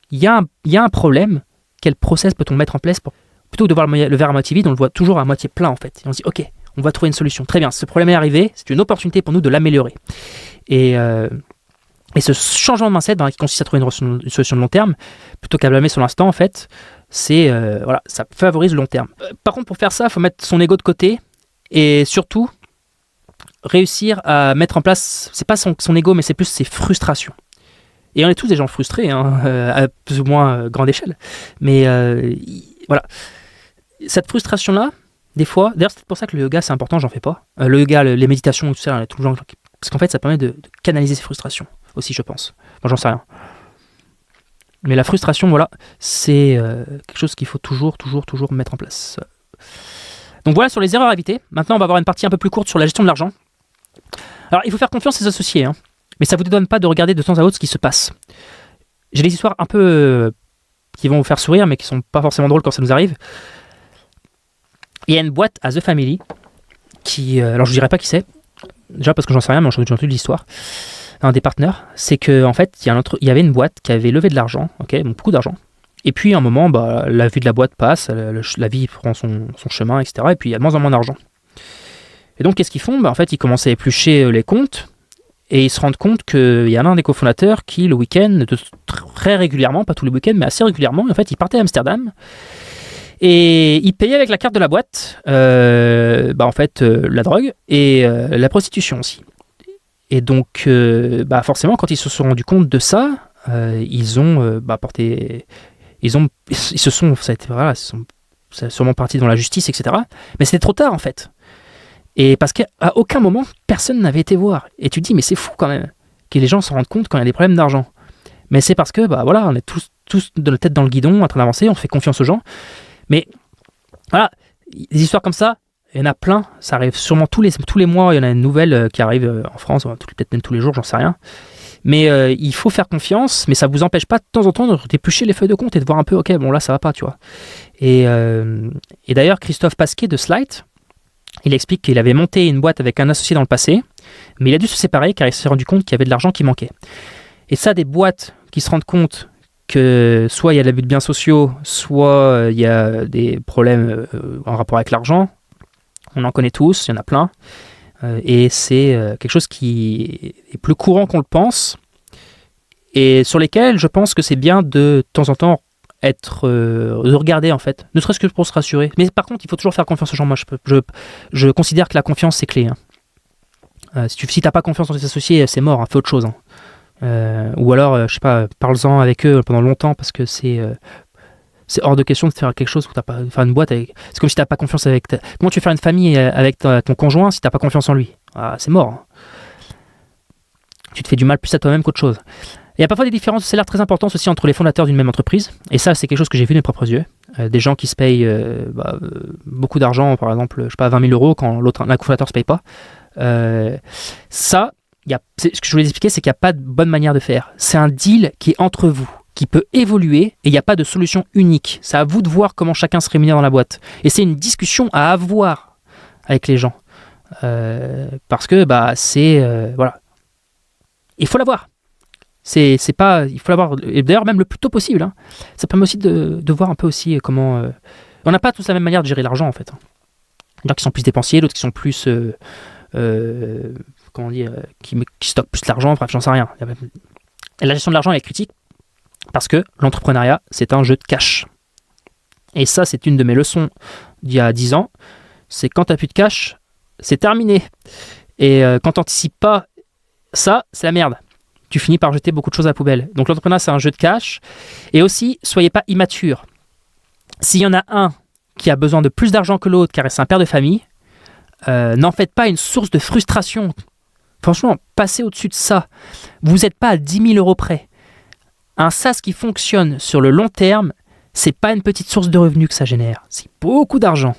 Il y a un problème, quel process peut-on mettre en place plutôt que de voir le verre à moitié vide, on le voit toujours à moitié plein en fait. Et on se dit, ok, on va trouver une solution. Très bien, ce problème est arrivé, c'est une opportunité pour nous de l'améliorer. Et ce changement de mindset qui consiste à trouver une solution de long terme, plutôt qu'à blâmer sur l'instant, en fait, ça favorise le long terme. Par contre, pour faire ça, il faut mettre son ego de côté et surtout réussir à mettre en place, c'est pas son ego, mais c'est plus ses frustrations. Et on est tous des gens frustrés, à plus ou moins grande échelle. Mais voilà. Cette frustration-là, des fois, d'ailleurs, c'est pour ça que le yoga, c'est important, j'en fais pas. Le yoga, les méditations, tout ça, tout le genre, parce qu'en fait, ça permet de canaliser ses frustrations aussi, je pense. Moi, j'en sais rien. Mais la frustration, voilà, c'est quelque chose qu'il faut toujours mettre en place. Donc voilà sur les erreurs à éviter. Maintenant, on va avoir une partie un peu plus courte sur la gestion de l'argent. Alors, il faut faire confiance à ses associés, mais ça ne vous donne pas de regarder de temps à autre ce qui se passe. J'ai des histoires un peu qui vont vous faire sourire, mais qui ne sont pas forcément drôles quand ça nous arrive. Il y a une boîte à The Family qui... alors, je ne dirais pas qui c'est, déjà parce que j'en sais rien, mais j'ai entendu l'histoire. Un des partenaires, c'est qu'en fait, il y avait une boîte qui avait levé de l'argent, donc beaucoup d'argent. Et puis, à un moment, la vie de la boîte passe, la vie prend son chemin, etc. Et puis, il y a de moins en moins d'argent. Et donc, qu'est-ce qu'ils font ? En fait, ils commencent à éplucher les comptes et ils se rendent compte qu'il y a l'un des cofondateurs qui, le week-end, très régulièrement, pas tous les week-ends, mais assez régulièrement, en fait, il partait à Amsterdam Et il payait avec la carte de la boîte, en fait, la drogue et la prostitution aussi. Et donc, forcément, quand ils se sont rendus compte de ça, ils ont porté... Ils se sont... Ça a sûrement parti dans la justice, etc. Mais c'était trop tard, en fait. Et parce qu'à aucun moment, personne n'avait été voir. Et tu te dis, mais c'est fou quand même, que les gens s'en rendent compte quand il y a des problèmes d'argent. Mais c'est parce que, on est tous de la tête dans le guidon, en train d'avancer, on fait confiance aux gens. Mais, voilà, des histoires comme ça, il y en a plein. Ça arrive sûrement tous les mois, il y en a une nouvelle qui arrive en France, peut-être même tous les jours, j'en sais rien. Mais il faut faire confiance, mais ça ne vous empêche pas de temps en temps de d'éplucher les feuilles de compte et de voir un peu, ok, bon là ça va pas, tu vois. Et d'ailleurs, Christophe Pasquet de Slight, il explique qu'il avait monté une boîte avec un associé dans le passé, mais il a dû se séparer car il s'est rendu compte qu'il y avait de l'argent qui manquait. Et ça, des boîtes qui se rendent compte que soit il y a l'abus de biens sociaux, soit il y a des problèmes en rapport avec l'argent, on en connaît tous, il y en a plein. Et c'est quelque chose qui est plus courant qu'on le pense et sur lesquels je pense que c'est bien de temps en temps de regarder en fait, ne serait-ce que pour se rassurer. Mais par contre, il faut toujours faire confiance aux gens. Moi, je considère que la confiance, c'est clé. Si t'as pas confiance dans tes associés, c'est mort, fais autre chose. Ou alors, je sais pas, parle-en avec eux pendant longtemps parce que c'est hors de question de faire quelque chose où t'as pas, faire une boîte avec. C'est comme si t'as pas confiance avec. Comment tu veux faire une famille avec ton conjoint si t'as pas confiance en lui? C'est mort. Tu te fais du mal plus à toi-même qu'autre chose. Il y a parfois des différences de salaire très importantes aussi entre les fondateurs d'une même entreprise. Et ça, c'est quelque chose que j'ai vu de mes propres yeux. Des gens qui se payent beaucoup d'argent, par exemple, je sais pas, 20 000 euros quand l'un cofondateur se paye pas. Ce que je voulais expliquer, c'est qu'il n'y a pas de bonne manière de faire. C'est un deal qui est entre vous, qui peut évoluer et il n'y a pas de solution unique. C'est à vous de voir comment chacun se rémunère dans la boîte. Et c'est une discussion à avoir avec les gens. Parce que voilà. Il faut l'avoir. Il faut l'avoir. Et d'ailleurs, même le plus tôt possible. Ça permet aussi de voir un peu aussi comment. On n'a pas tous la même manière de gérer l'argent en fait. Il y en a qui sont plus dépensiers, d'autres qui sont plus. Qui stockent plus l'argent, bref, j'en sais rien. Et la gestion de l'argent elle est critique parce que l'entrepreneuriat, c'est un jeu de cash. Et ça, c'est une de mes leçons d'il y a 10 ans. C'est quand tu n'as plus de cash, c'est terminé. Et quand tu n'anticipes pas ça, c'est la merde. Tu finis par jeter beaucoup de choses à la poubelle. Donc l'entrepreneuriat, c'est un jeu de cash. Et aussi, soyez pas immature. S'il y en a un qui a besoin de plus d'argent que l'autre, car c'est un père de famille, n'en faites pas une source de frustration. Franchement, passez au-dessus de ça. Vous n'êtes pas à 10 000 euros près. Un SaaS qui fonctionne sur le long terme, c'est pas une petite source de revenus que ça génère. C'est beaucoup d'argent.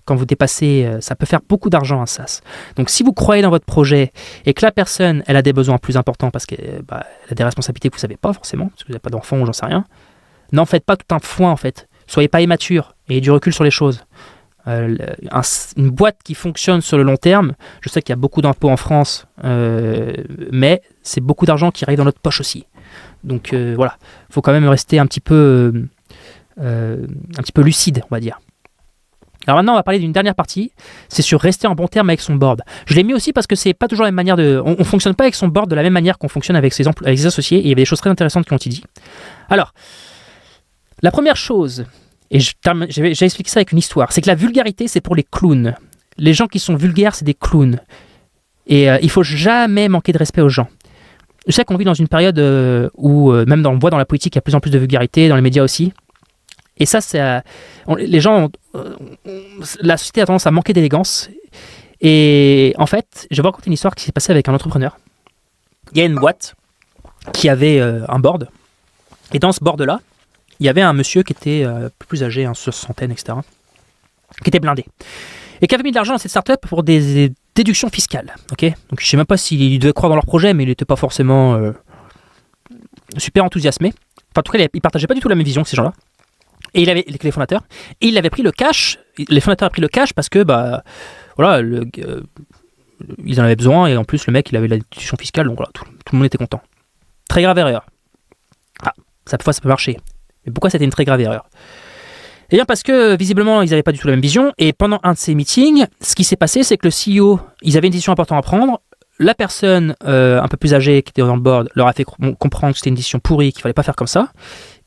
Quand vous dépassez, ça peut faire beaucoup d'argent un SaaS. Donc si vous croyez dans votre projet et que la personne, elle a des besoins plus importants parce qu'elle a des responsabilités que vous ne savez pas forcément, parce que vous n'avez pas d'enfant ou j'en sais rien, n'en faites pas tout un foin en fait. Soyez pas immature et ayez du recul sur les choses. Une boîte qui fonctionne sur le long terme, je sais qu'il y a beaucoup d'impôts en France, mais c'est beaucoup d'argent qui arrive dans notre poche aussi. Donc voilà, il faut quand même rester un petit peu lucide, on va dire. Alors maintenant, on va parler d'une dernière partie, c'est sur rester en bon terme avec son board. Je l'ai mis aussi parce que c'est pas toujours la même manière on ne fonctionne pas avec son board de la même manière qu'on fonctionne avec ses associés, et il y avait des choses très intéressantes qui ont été dites. Alors, la première chose, et j'ai expliqué ça avec une histoire, c'est que la vulgarité, c'est pour les clowns. Les gens qui sont vulgaires, c'est des clowns. Et il faut jamais manquer de respect aux gens. Je sais qu'on vit dans une période où, même on voit dans la politique, il y a de plus en plus de vulgarité, dans les médias aussi. Et ça, les gens, la société a tendance à manquer d'élégance. Et en fait, je vais vous raconter une histoire qui s'est passée avec un entrepreneur. Il y a une boîte qui avait un board. Et dans ce board-là, il y avait un monsieur qui était plus âgé, soixantaine, etc., qui était blindé. Et qui avait mis de l'argent dans cette startup pour des déductions fiscales. Okay, donc je ne sais même pas s'il devait croire dans leur projet, mais il n'était pas forcément super enthousiasmé. Enfin, en tout cas, il ne partageait pas du tout la même vision que ces gens-là. Et il avait les fondateurs, et il avait pris le cash. Les fondateurs avaient pris le cash parce que ils en avaient besoin, et en plus le mec il avait la déduction fiscale, donc voilà, tout le monde était content. Très grave erreur. Parfois ça peut marcher, mais pourquoi c'était une très grave erreur? Eh bien parce que visiblement ils n'avaient pas du tout la même vision, et pendant un de ces meetings, ce qui s'est passé, c'est que le CEO, ils avaient une décision importante à prendre. La personne un peu plus âgée qui était dans le board leur a fait comprendre que c'était une décision pourrie, qu'il ne fallait pas faire comme ça.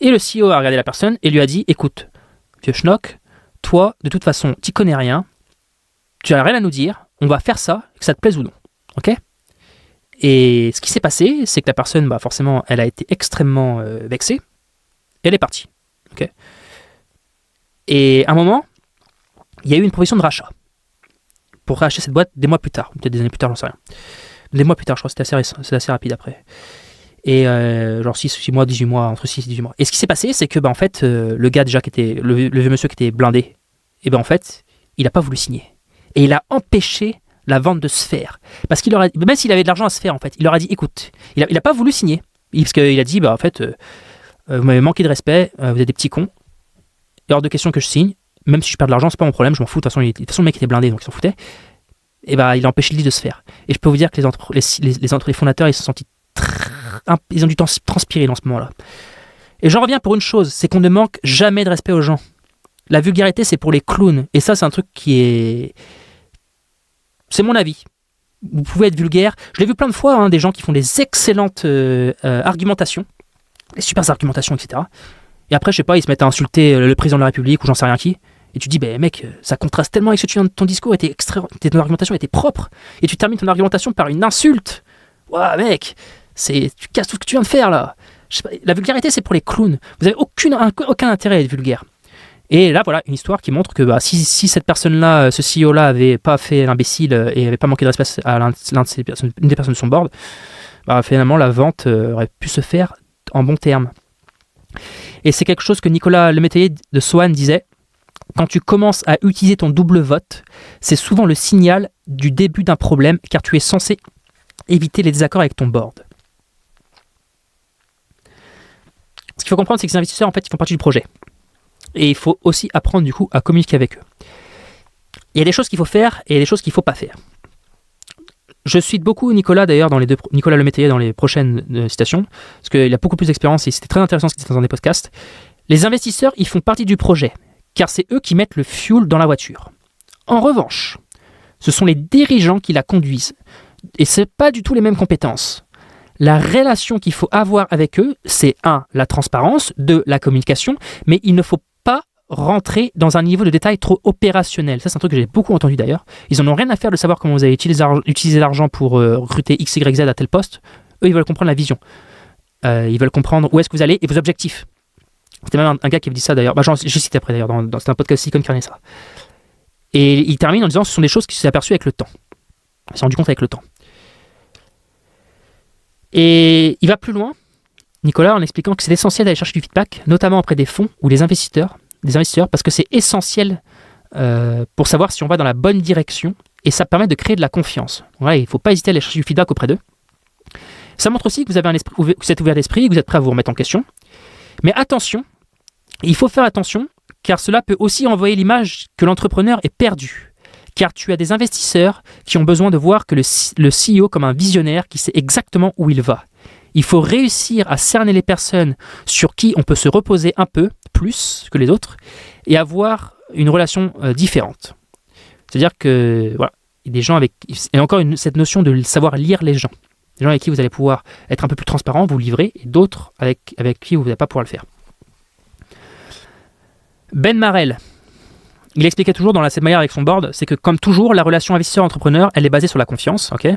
Et le CEO a regardé la personne et lui a dit, écoute, vieux schnock, toi, de toute façon, tu connais rien, tu n'as rien à nous dire, on va faire ça, que ça te plaise ou non. Ok ? Et ce qui s'est passé, c'est que la personne, forcément, elle a été extrêmement vexée, et elle est partie. Ok ? Et à un moment, il y a eu une proposition de rachat pour racheter cette boîte des mois plus tard, peut-être des années plus tard, j'en sais rien. Des mois plus tard, je crois que c'était assez rapide après. Et genre 6 mois, 18 mois, entre 6 et 18 mois. Et ce qui s'est passé, c'est que en fait, le gars déjà qui était, le vieux monsieur qui était blindé, et en fait, il n'a pas voulu signer. Et il a empêché la vente de se faire. Parce qu'il aurait, même s'il avait de l'argent à se faire, en fait, il leur a dit, écoute, il n'a pas voulu signer. Parce qu'il a dit, en fait, vous m'avez manqué de respect, vous êtes des petits cons, il est hors de question que je signe, même si je perds de l'argent, c'est pas mon problème, je m'en fous, de toute façon le mec était blindé, donc il s'en foutait. Et il a empêché le deal de se faire. Et je peux vous dire que les fondateurs, ils se sont sentis ils ont dû transpirer dans ce moment-là. Et j'en reviens pour une chose, c'est qu'on ne manque jamais de respect aux gens. La vulgarité, c'est pour les clowns. Et ça, c'est un truc qui est... C'est mon avis. Vous pouvez être vulgaire. Je l'ai vu plein de fois, des gens qui font des excellentes argumentations, des super argumentations, etc. Et après, je sais pas, ils se mettent à insulter le président de la République ou j'en sais rien qui. Et tu dis, mec, ça contraste tellement avec ce que tu viens de ton discours, ton argumentation était propre. Et tu termines ton argumentation par une insulte. Ouah, mec, tu casses tout ce que tu viens de faire là. Je sais pas, la vulgarité, c'est pour les clowns. Vous n'avez aucun intérêt à être vulgaire. Et là, voilà, une histoire qui montre que si cette personne-là, ce CEO-là, avait pas fait l'imbécile et avait pas manqué de respect à une des personnes de son board, finalement, la vente aurait pu se faire en bons termes. Et c'est quelque chose que Nicolas Lemétayer de Swan disait. Quand tu commences à utiliser ton double vote, c'est souvent le signal du début d'un problème car tu es censé éviter les désaccords avec ton board. Ce qu'il faut comprendre, c'est que ces investisseurs, en fait, ils font partie du projet. Et il faut aussi apprendre, du coup, à communiquer avec eux. Il y a des choses qu'il faut faire et il y a des choses qu'il ne faut pas faire. Je cite beaucoup Nicolas, d'ailleurs, Nicolas Lemétayer dans les prochaines citations, parce qu'il a beaucoup plus d'expérience et c'était très intéressant ce qu'il disait dans des podcasts. Les investisseurs, ils font partie du projet, car c'est eux qui mettent le fuel dans la voiture. En revanche, ce sont les dirigeants qui la conduisent. Et ce n'est pas du tout les mêmes compétences. La relation qu'il faut avoir avec eux, c'est 1. La transparence, 2. La communication, mais il ne faut pas rentrer dans un niveau de détail trop opérationnel. Ça, c'est un truc que j'ai beaucoup entendu d'ailleurs. Ils n'en ont rien à faire de savoir comment vous allez utiliser l'argent pour recruter X, Y, Z à tel poste. Eux, ils veulent comprendre la vision. Ils veulent comprendre où est-ce que vous allez et vos objectifs. C'était même un gars qui avait dit ça d'ailleurs. Je cite après d'ailleurs, c'est un podcast Silicon Carnet ça. Et il termine en disant ce sont des choses qui se sont aperçues avec le temps. Il s'est rendu compte avec le temps. Et il va plus loin, Nicolas, en expliquant que c'est essentiel d'aller chercher du feedback, notamment auprès des fonds ou des investisseurs, parce que c'est essentiel pour savoir si on va dans la bonne direction et ça permet de créer de la confiance. Ouais, il ne faut pas hésiter à aller chercher du feedback auprès d'eux. Ça montre aussi que vous avez que vous êtes ouvert d'esprit, que vous êtes prêt à vous remettre en question. Mais attention, il faut faire attention, car cela peut aussi envoyer l'image que l'entrepreneur est perdu. Car tu as des investisseurs qui ont besoin de voir que le CEO comme un visionnaire qui sait exactement où il va. Il faut réussir à cerner les personnes sur qui on peut se reposer un peu plus que les autres et avoir une relation différente. C'est-à-dire que voilà, il y a des gens avec... Et encore cette notion de savoir lire les gens. Des gens avec qui vous allez pouvoir être un peu plus transparent, vous livrer, et d'autres avec qui vous n'allez pas pouvoir le faire. Ben Marel, il expliquait toujours dans cette manière avec son board, c'est que comme toujours, la relation investisseur-entrepreneur, elle est basée sur la confiance. Okay,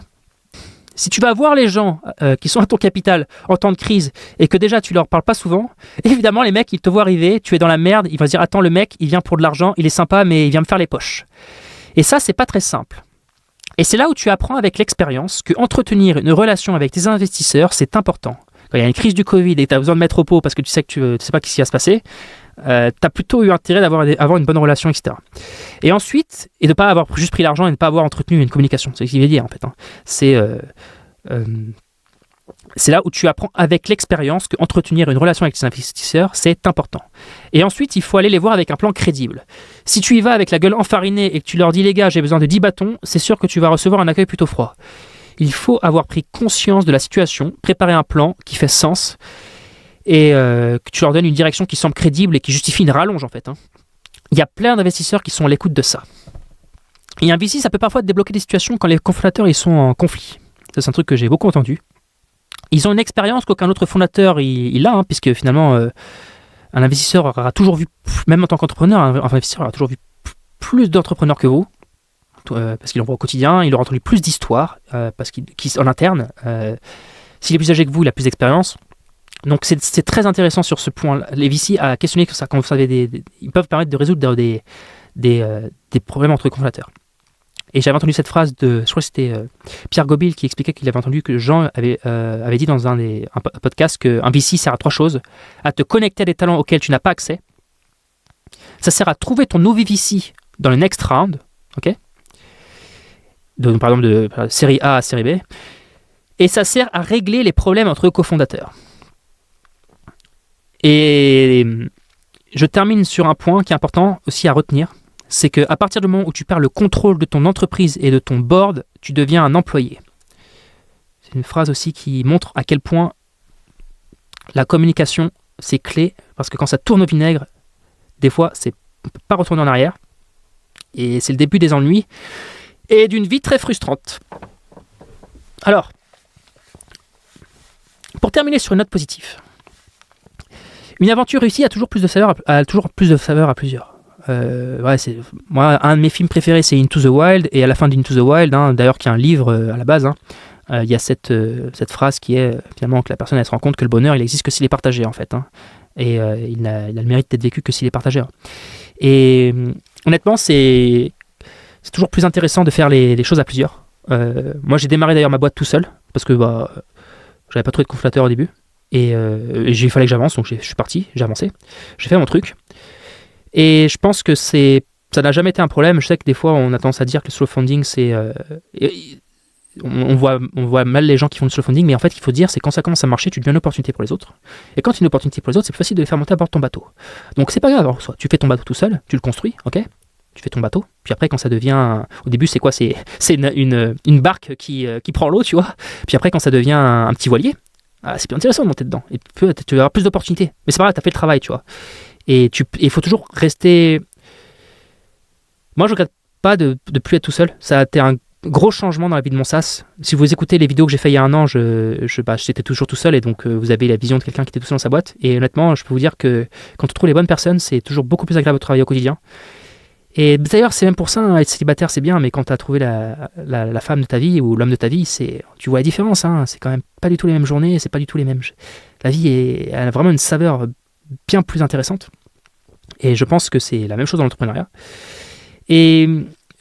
si tu vas voir les gens qui sont à ton capital en temps de crise et que déjà tu leur parles pas souvent, évidemment les mecs ils te voient arriver, tu es dans la merde, ils vont se dire attends le mec il vient pour de l'argent, il est sympa mais il vient me faire les poches. Et ça c'est pas très simple. Et c'est là où tu apprends avec l'expérience que entretenir une relation avec tes investisseurs c'est important. Quand il y a une crise du Covid et que tu as besoin de mettre au pot parce que tu sais que tu sais pas ce qui va se passer, tu as plutôt eu intérêt d'avoir une bonne relation, etc. Et ensuite, et de ne pas avoir juste pris l'argent et de ne pas avoir entretenu une communication. C'est ce qu'il veut dire en fait. C'est là où tu apprends avec l'expérience qu'entretenir une relation avec tes investisseurs, c'est important. Et ensuite, il faut aller les voir avec un plan crédible. Si tu y vas avec la gueule enfarinée et que tu leur dis les gars, j'ai besoin de 10 bâtons, c'est sûr que tu vas recevoir un accueil plutôt froid. Il faut avoir pris conscience de la situation, préparer un plan qui fait sens et que tu leur donnes une direction qui semble crédible et qui justifie une rallonge en fait. Il y a plein d'investisseurs qui sont à l'écoute de ça. Et un VC, ça peut parfois débloquer des situations quand les cofondateurs ils sont en conflit. Ça, c'est un truc que j'ai beaucoup entendu. Ils ont une expérience qu'aucun autre fondateur il a, puisque finalement, Un investisseur aura toujours vu, même en tant qu'entrepreneur, un investisseur aura toujours vu plus d'entrepreneurs que vous, parce qu'il en voit au quotidien, il aura entendu plus d'histoires, parce qu'il en interne. S'il est plus âgé que vous, il a plus d'expérience. Donc c'est très intéressant sur ce point. Les VC à questionner ça quand vous savez ils peuvent permettre de résoudre des problèmes entre les cofondateurs. Et j'avais entendu cette phrase je crois que c'était Pierre Gobil qui expliquait qu'il avait entendu que Jean avait dit dans un podcast qu'un VC sert à 3 choses: à te connecter à des talents auxquels tu n'as pas accès, ça sert à trouver ton nouveau VC dans le next round, ok, par exemple de série A à série B, et ça sert à régler les problèmes entre cofondateurs. Et je termine sur un point qui est important aussi à retenir, c'est qu'à partir du moment où tu perds le contrôle de ton entreprise et de ton board, tu deviens un employé. C'est une phrase aussi qui montre à quel point la communication, c'est clé, parce que quand ça tourne au vinaigre, des fois, on ne peut pas retourner en arrière, et c'est le début des ennuis, et d'une vie très frustrante. Alors, pour terminer sur une note positive, une aventure réussie a toujours plus de saveur à plusieurs. Moi, un de mes films préférés, c'est Into the Wild, et à la fin d'Into the Wild, d'ailleurs, qui est un livre à la base, il y a cette phrase qui est finalement que la personne elle se rend compte que le bonheur il existe que s'il est partagé en fait, et il a le mérite d'être vécu que s'il est partagé. Et honnêtement, c'est toujours plus intéressant de faire les choses à plusieurs. Moi, j'ai démarré d'ailleurs ma boîte tout seul parce que j'avais pas trouvé de cofondateur au début, et il fallait que j'avance, donc je suis parti, j'ai avancé, j'ai fait mon truc. Et je pense que ça n'a jamais été un problème. Je sais que des fois, on a tendance à dire que le slow funding, c'est... on voit mal les gens qui font du slow funding, mais en fait, ce qu'il faut dire, c'est quand ça commence à marcher, tu deviens une opportunité pour les autres. Et quand tu es une opportunité pour les autres, c'est plus facile de les faire monter à bord de ton bateau. Donc, c'est pas grave. Alors, soit tu fais ton bateau tout seul, tu le construis, ok ? Tu fais ton bateau. Puis après, quand ça devient... Au début, c'est quoi ? C'est une barque qui prend l'eau, tu vois. Puis après, quand ça devient un petit voilier, c'est plus intéressant de monter dedans. Et tu vas avoir plus d'opportunités. Mais c'est pas grave, tu as fait le travail, tu vois. Et il faut toujours rester... Moi, je ne regrette pas de plus être tout seul. Ça a été un gros changement dans la vie de mon SaaS. Si vous écoutez les vidéos que j'ai fait il y a un an, j'étais toujours tout seul, et donc vous avez la vision de quelqu'un qui était tout seul dans sa boîte. Et honnêtement, je peux vous dire que quand on trouve les bonnes personnes, c'est toujours beaucoup plus agréable de travailler au quotidien. Et d'ailleurs, c'est même pour ça, être célibataire, c'est bien, mais quand tu as trouvé la femme de ta vie ou l'homme de ta vie, tu vois la différence. C'est quand même pas du tout les mêmes journées, c'est pas du tout les mêmes... La vie elle a vraiment une saveur bien plus intéressante. Et je pense que c'est la même chose dans l'entrepreneuriat. Et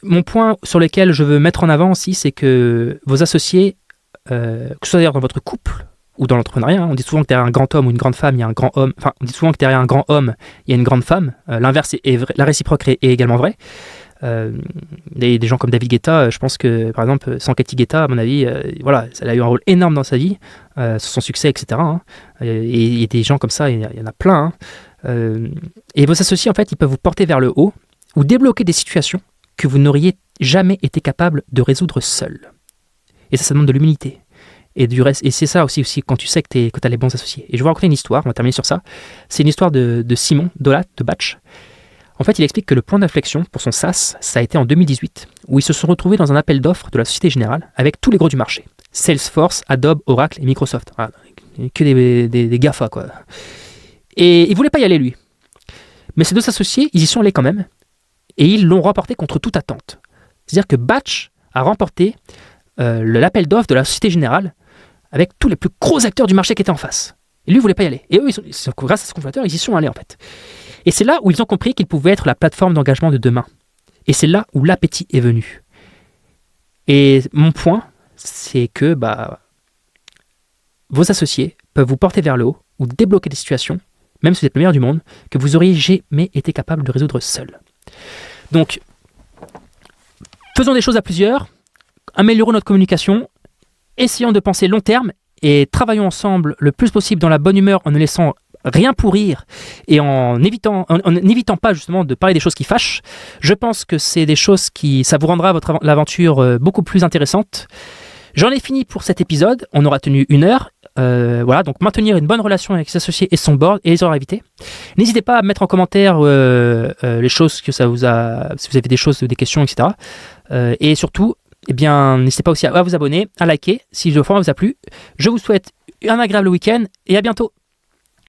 mon point sur lequel je veux mettre en avant aussi, c'est que vos associés, que ce soit d'ailleurs dans votre couple ou dans l'entrepreneuriat, on dit souvent que derrière un grand homme ou une grande femme, il y a un grand homme. Enfin, on dit souvent que derrière un grand homme, il y a une grande femme. L'inverse est vrai, la réciproque est également vraie. Des gens comme David Guetta, je pense que, par exemple, sans Cathy Guetta, à mon avis, elle a eu un rôle énorme dans sa vie, sur son succès, etc. Et il y a des gens comme ça, il y en a plein. Et vos associés, en fait, ils peuvent vous porter vers le haut ou débloquer des situations que vous n'auriez jamais été capable de résoudre seul. Et ça demande de l'humilité. Et c'est ça aussi quand tu sais que tu as les bons associés. Et je vais vous raconter une histoire, on va terminer sur ça. C'est une histoire de Simon Dolat de Batch. En fait, il explique que le point d'inflexion pour son SaaS, ça a été en 2018, où ils se sont retrouvés dans un appel d'offres de la Société Générale avec tous les gros du marché. Salesforce, Adobe, Oracle et Microsoft. Que des GAFA, quoi. Et il ne voulait pas y aller, lui. Mais ses 2 associés, ils y sont allés quand même. Et ils l'ont remporté contre toute attente. C'est-à-dire que Batch a remporté l'appel d'offres de la Société Générale avec tous les plus gros acteurs du marché qui étaient en face. Et lui, il ne voulait pas y aller. Et eux, grâce à ce cofondateur, ils y sont allés, en fait. Et c'est là où ils ont compris qu'ils pouvaient être la plateforme d'engagement de demain. Et c'est là où l'appétit est venu. Et mon point, c'est que vos associés peuvent vous porter vers le haut ou débloquer des situations, même si vous êtes le meilleur du monde, que vous auriez jamais été capable de résoudre seul. Donc, faisons des choses à plusieurs, améliorons notre communication, essayons de penser long terme et travaillons ensemble le plus possible dans la bonne humeur en ne laissant rien pourrir et en n'évitant pas justement de parler des choses qui fâchent. Je pense que c'est des choses ça vous rendra l'aventure beaucoup plus intéressante. J'en ai fini pour cet épisode, on aura tenu 1 heure. Donc maintenir une bonne relation avec ses associés et son board et les autres invités. N'hésitez pas à mettre en commentaire les choses que ça vous a, si vous avez des questions, etc. Et surtout, n'hésitez pas aussi à vous abonner, à liker si le format vous a plu. Je vous souhaite un agréable week-end et à bientôt.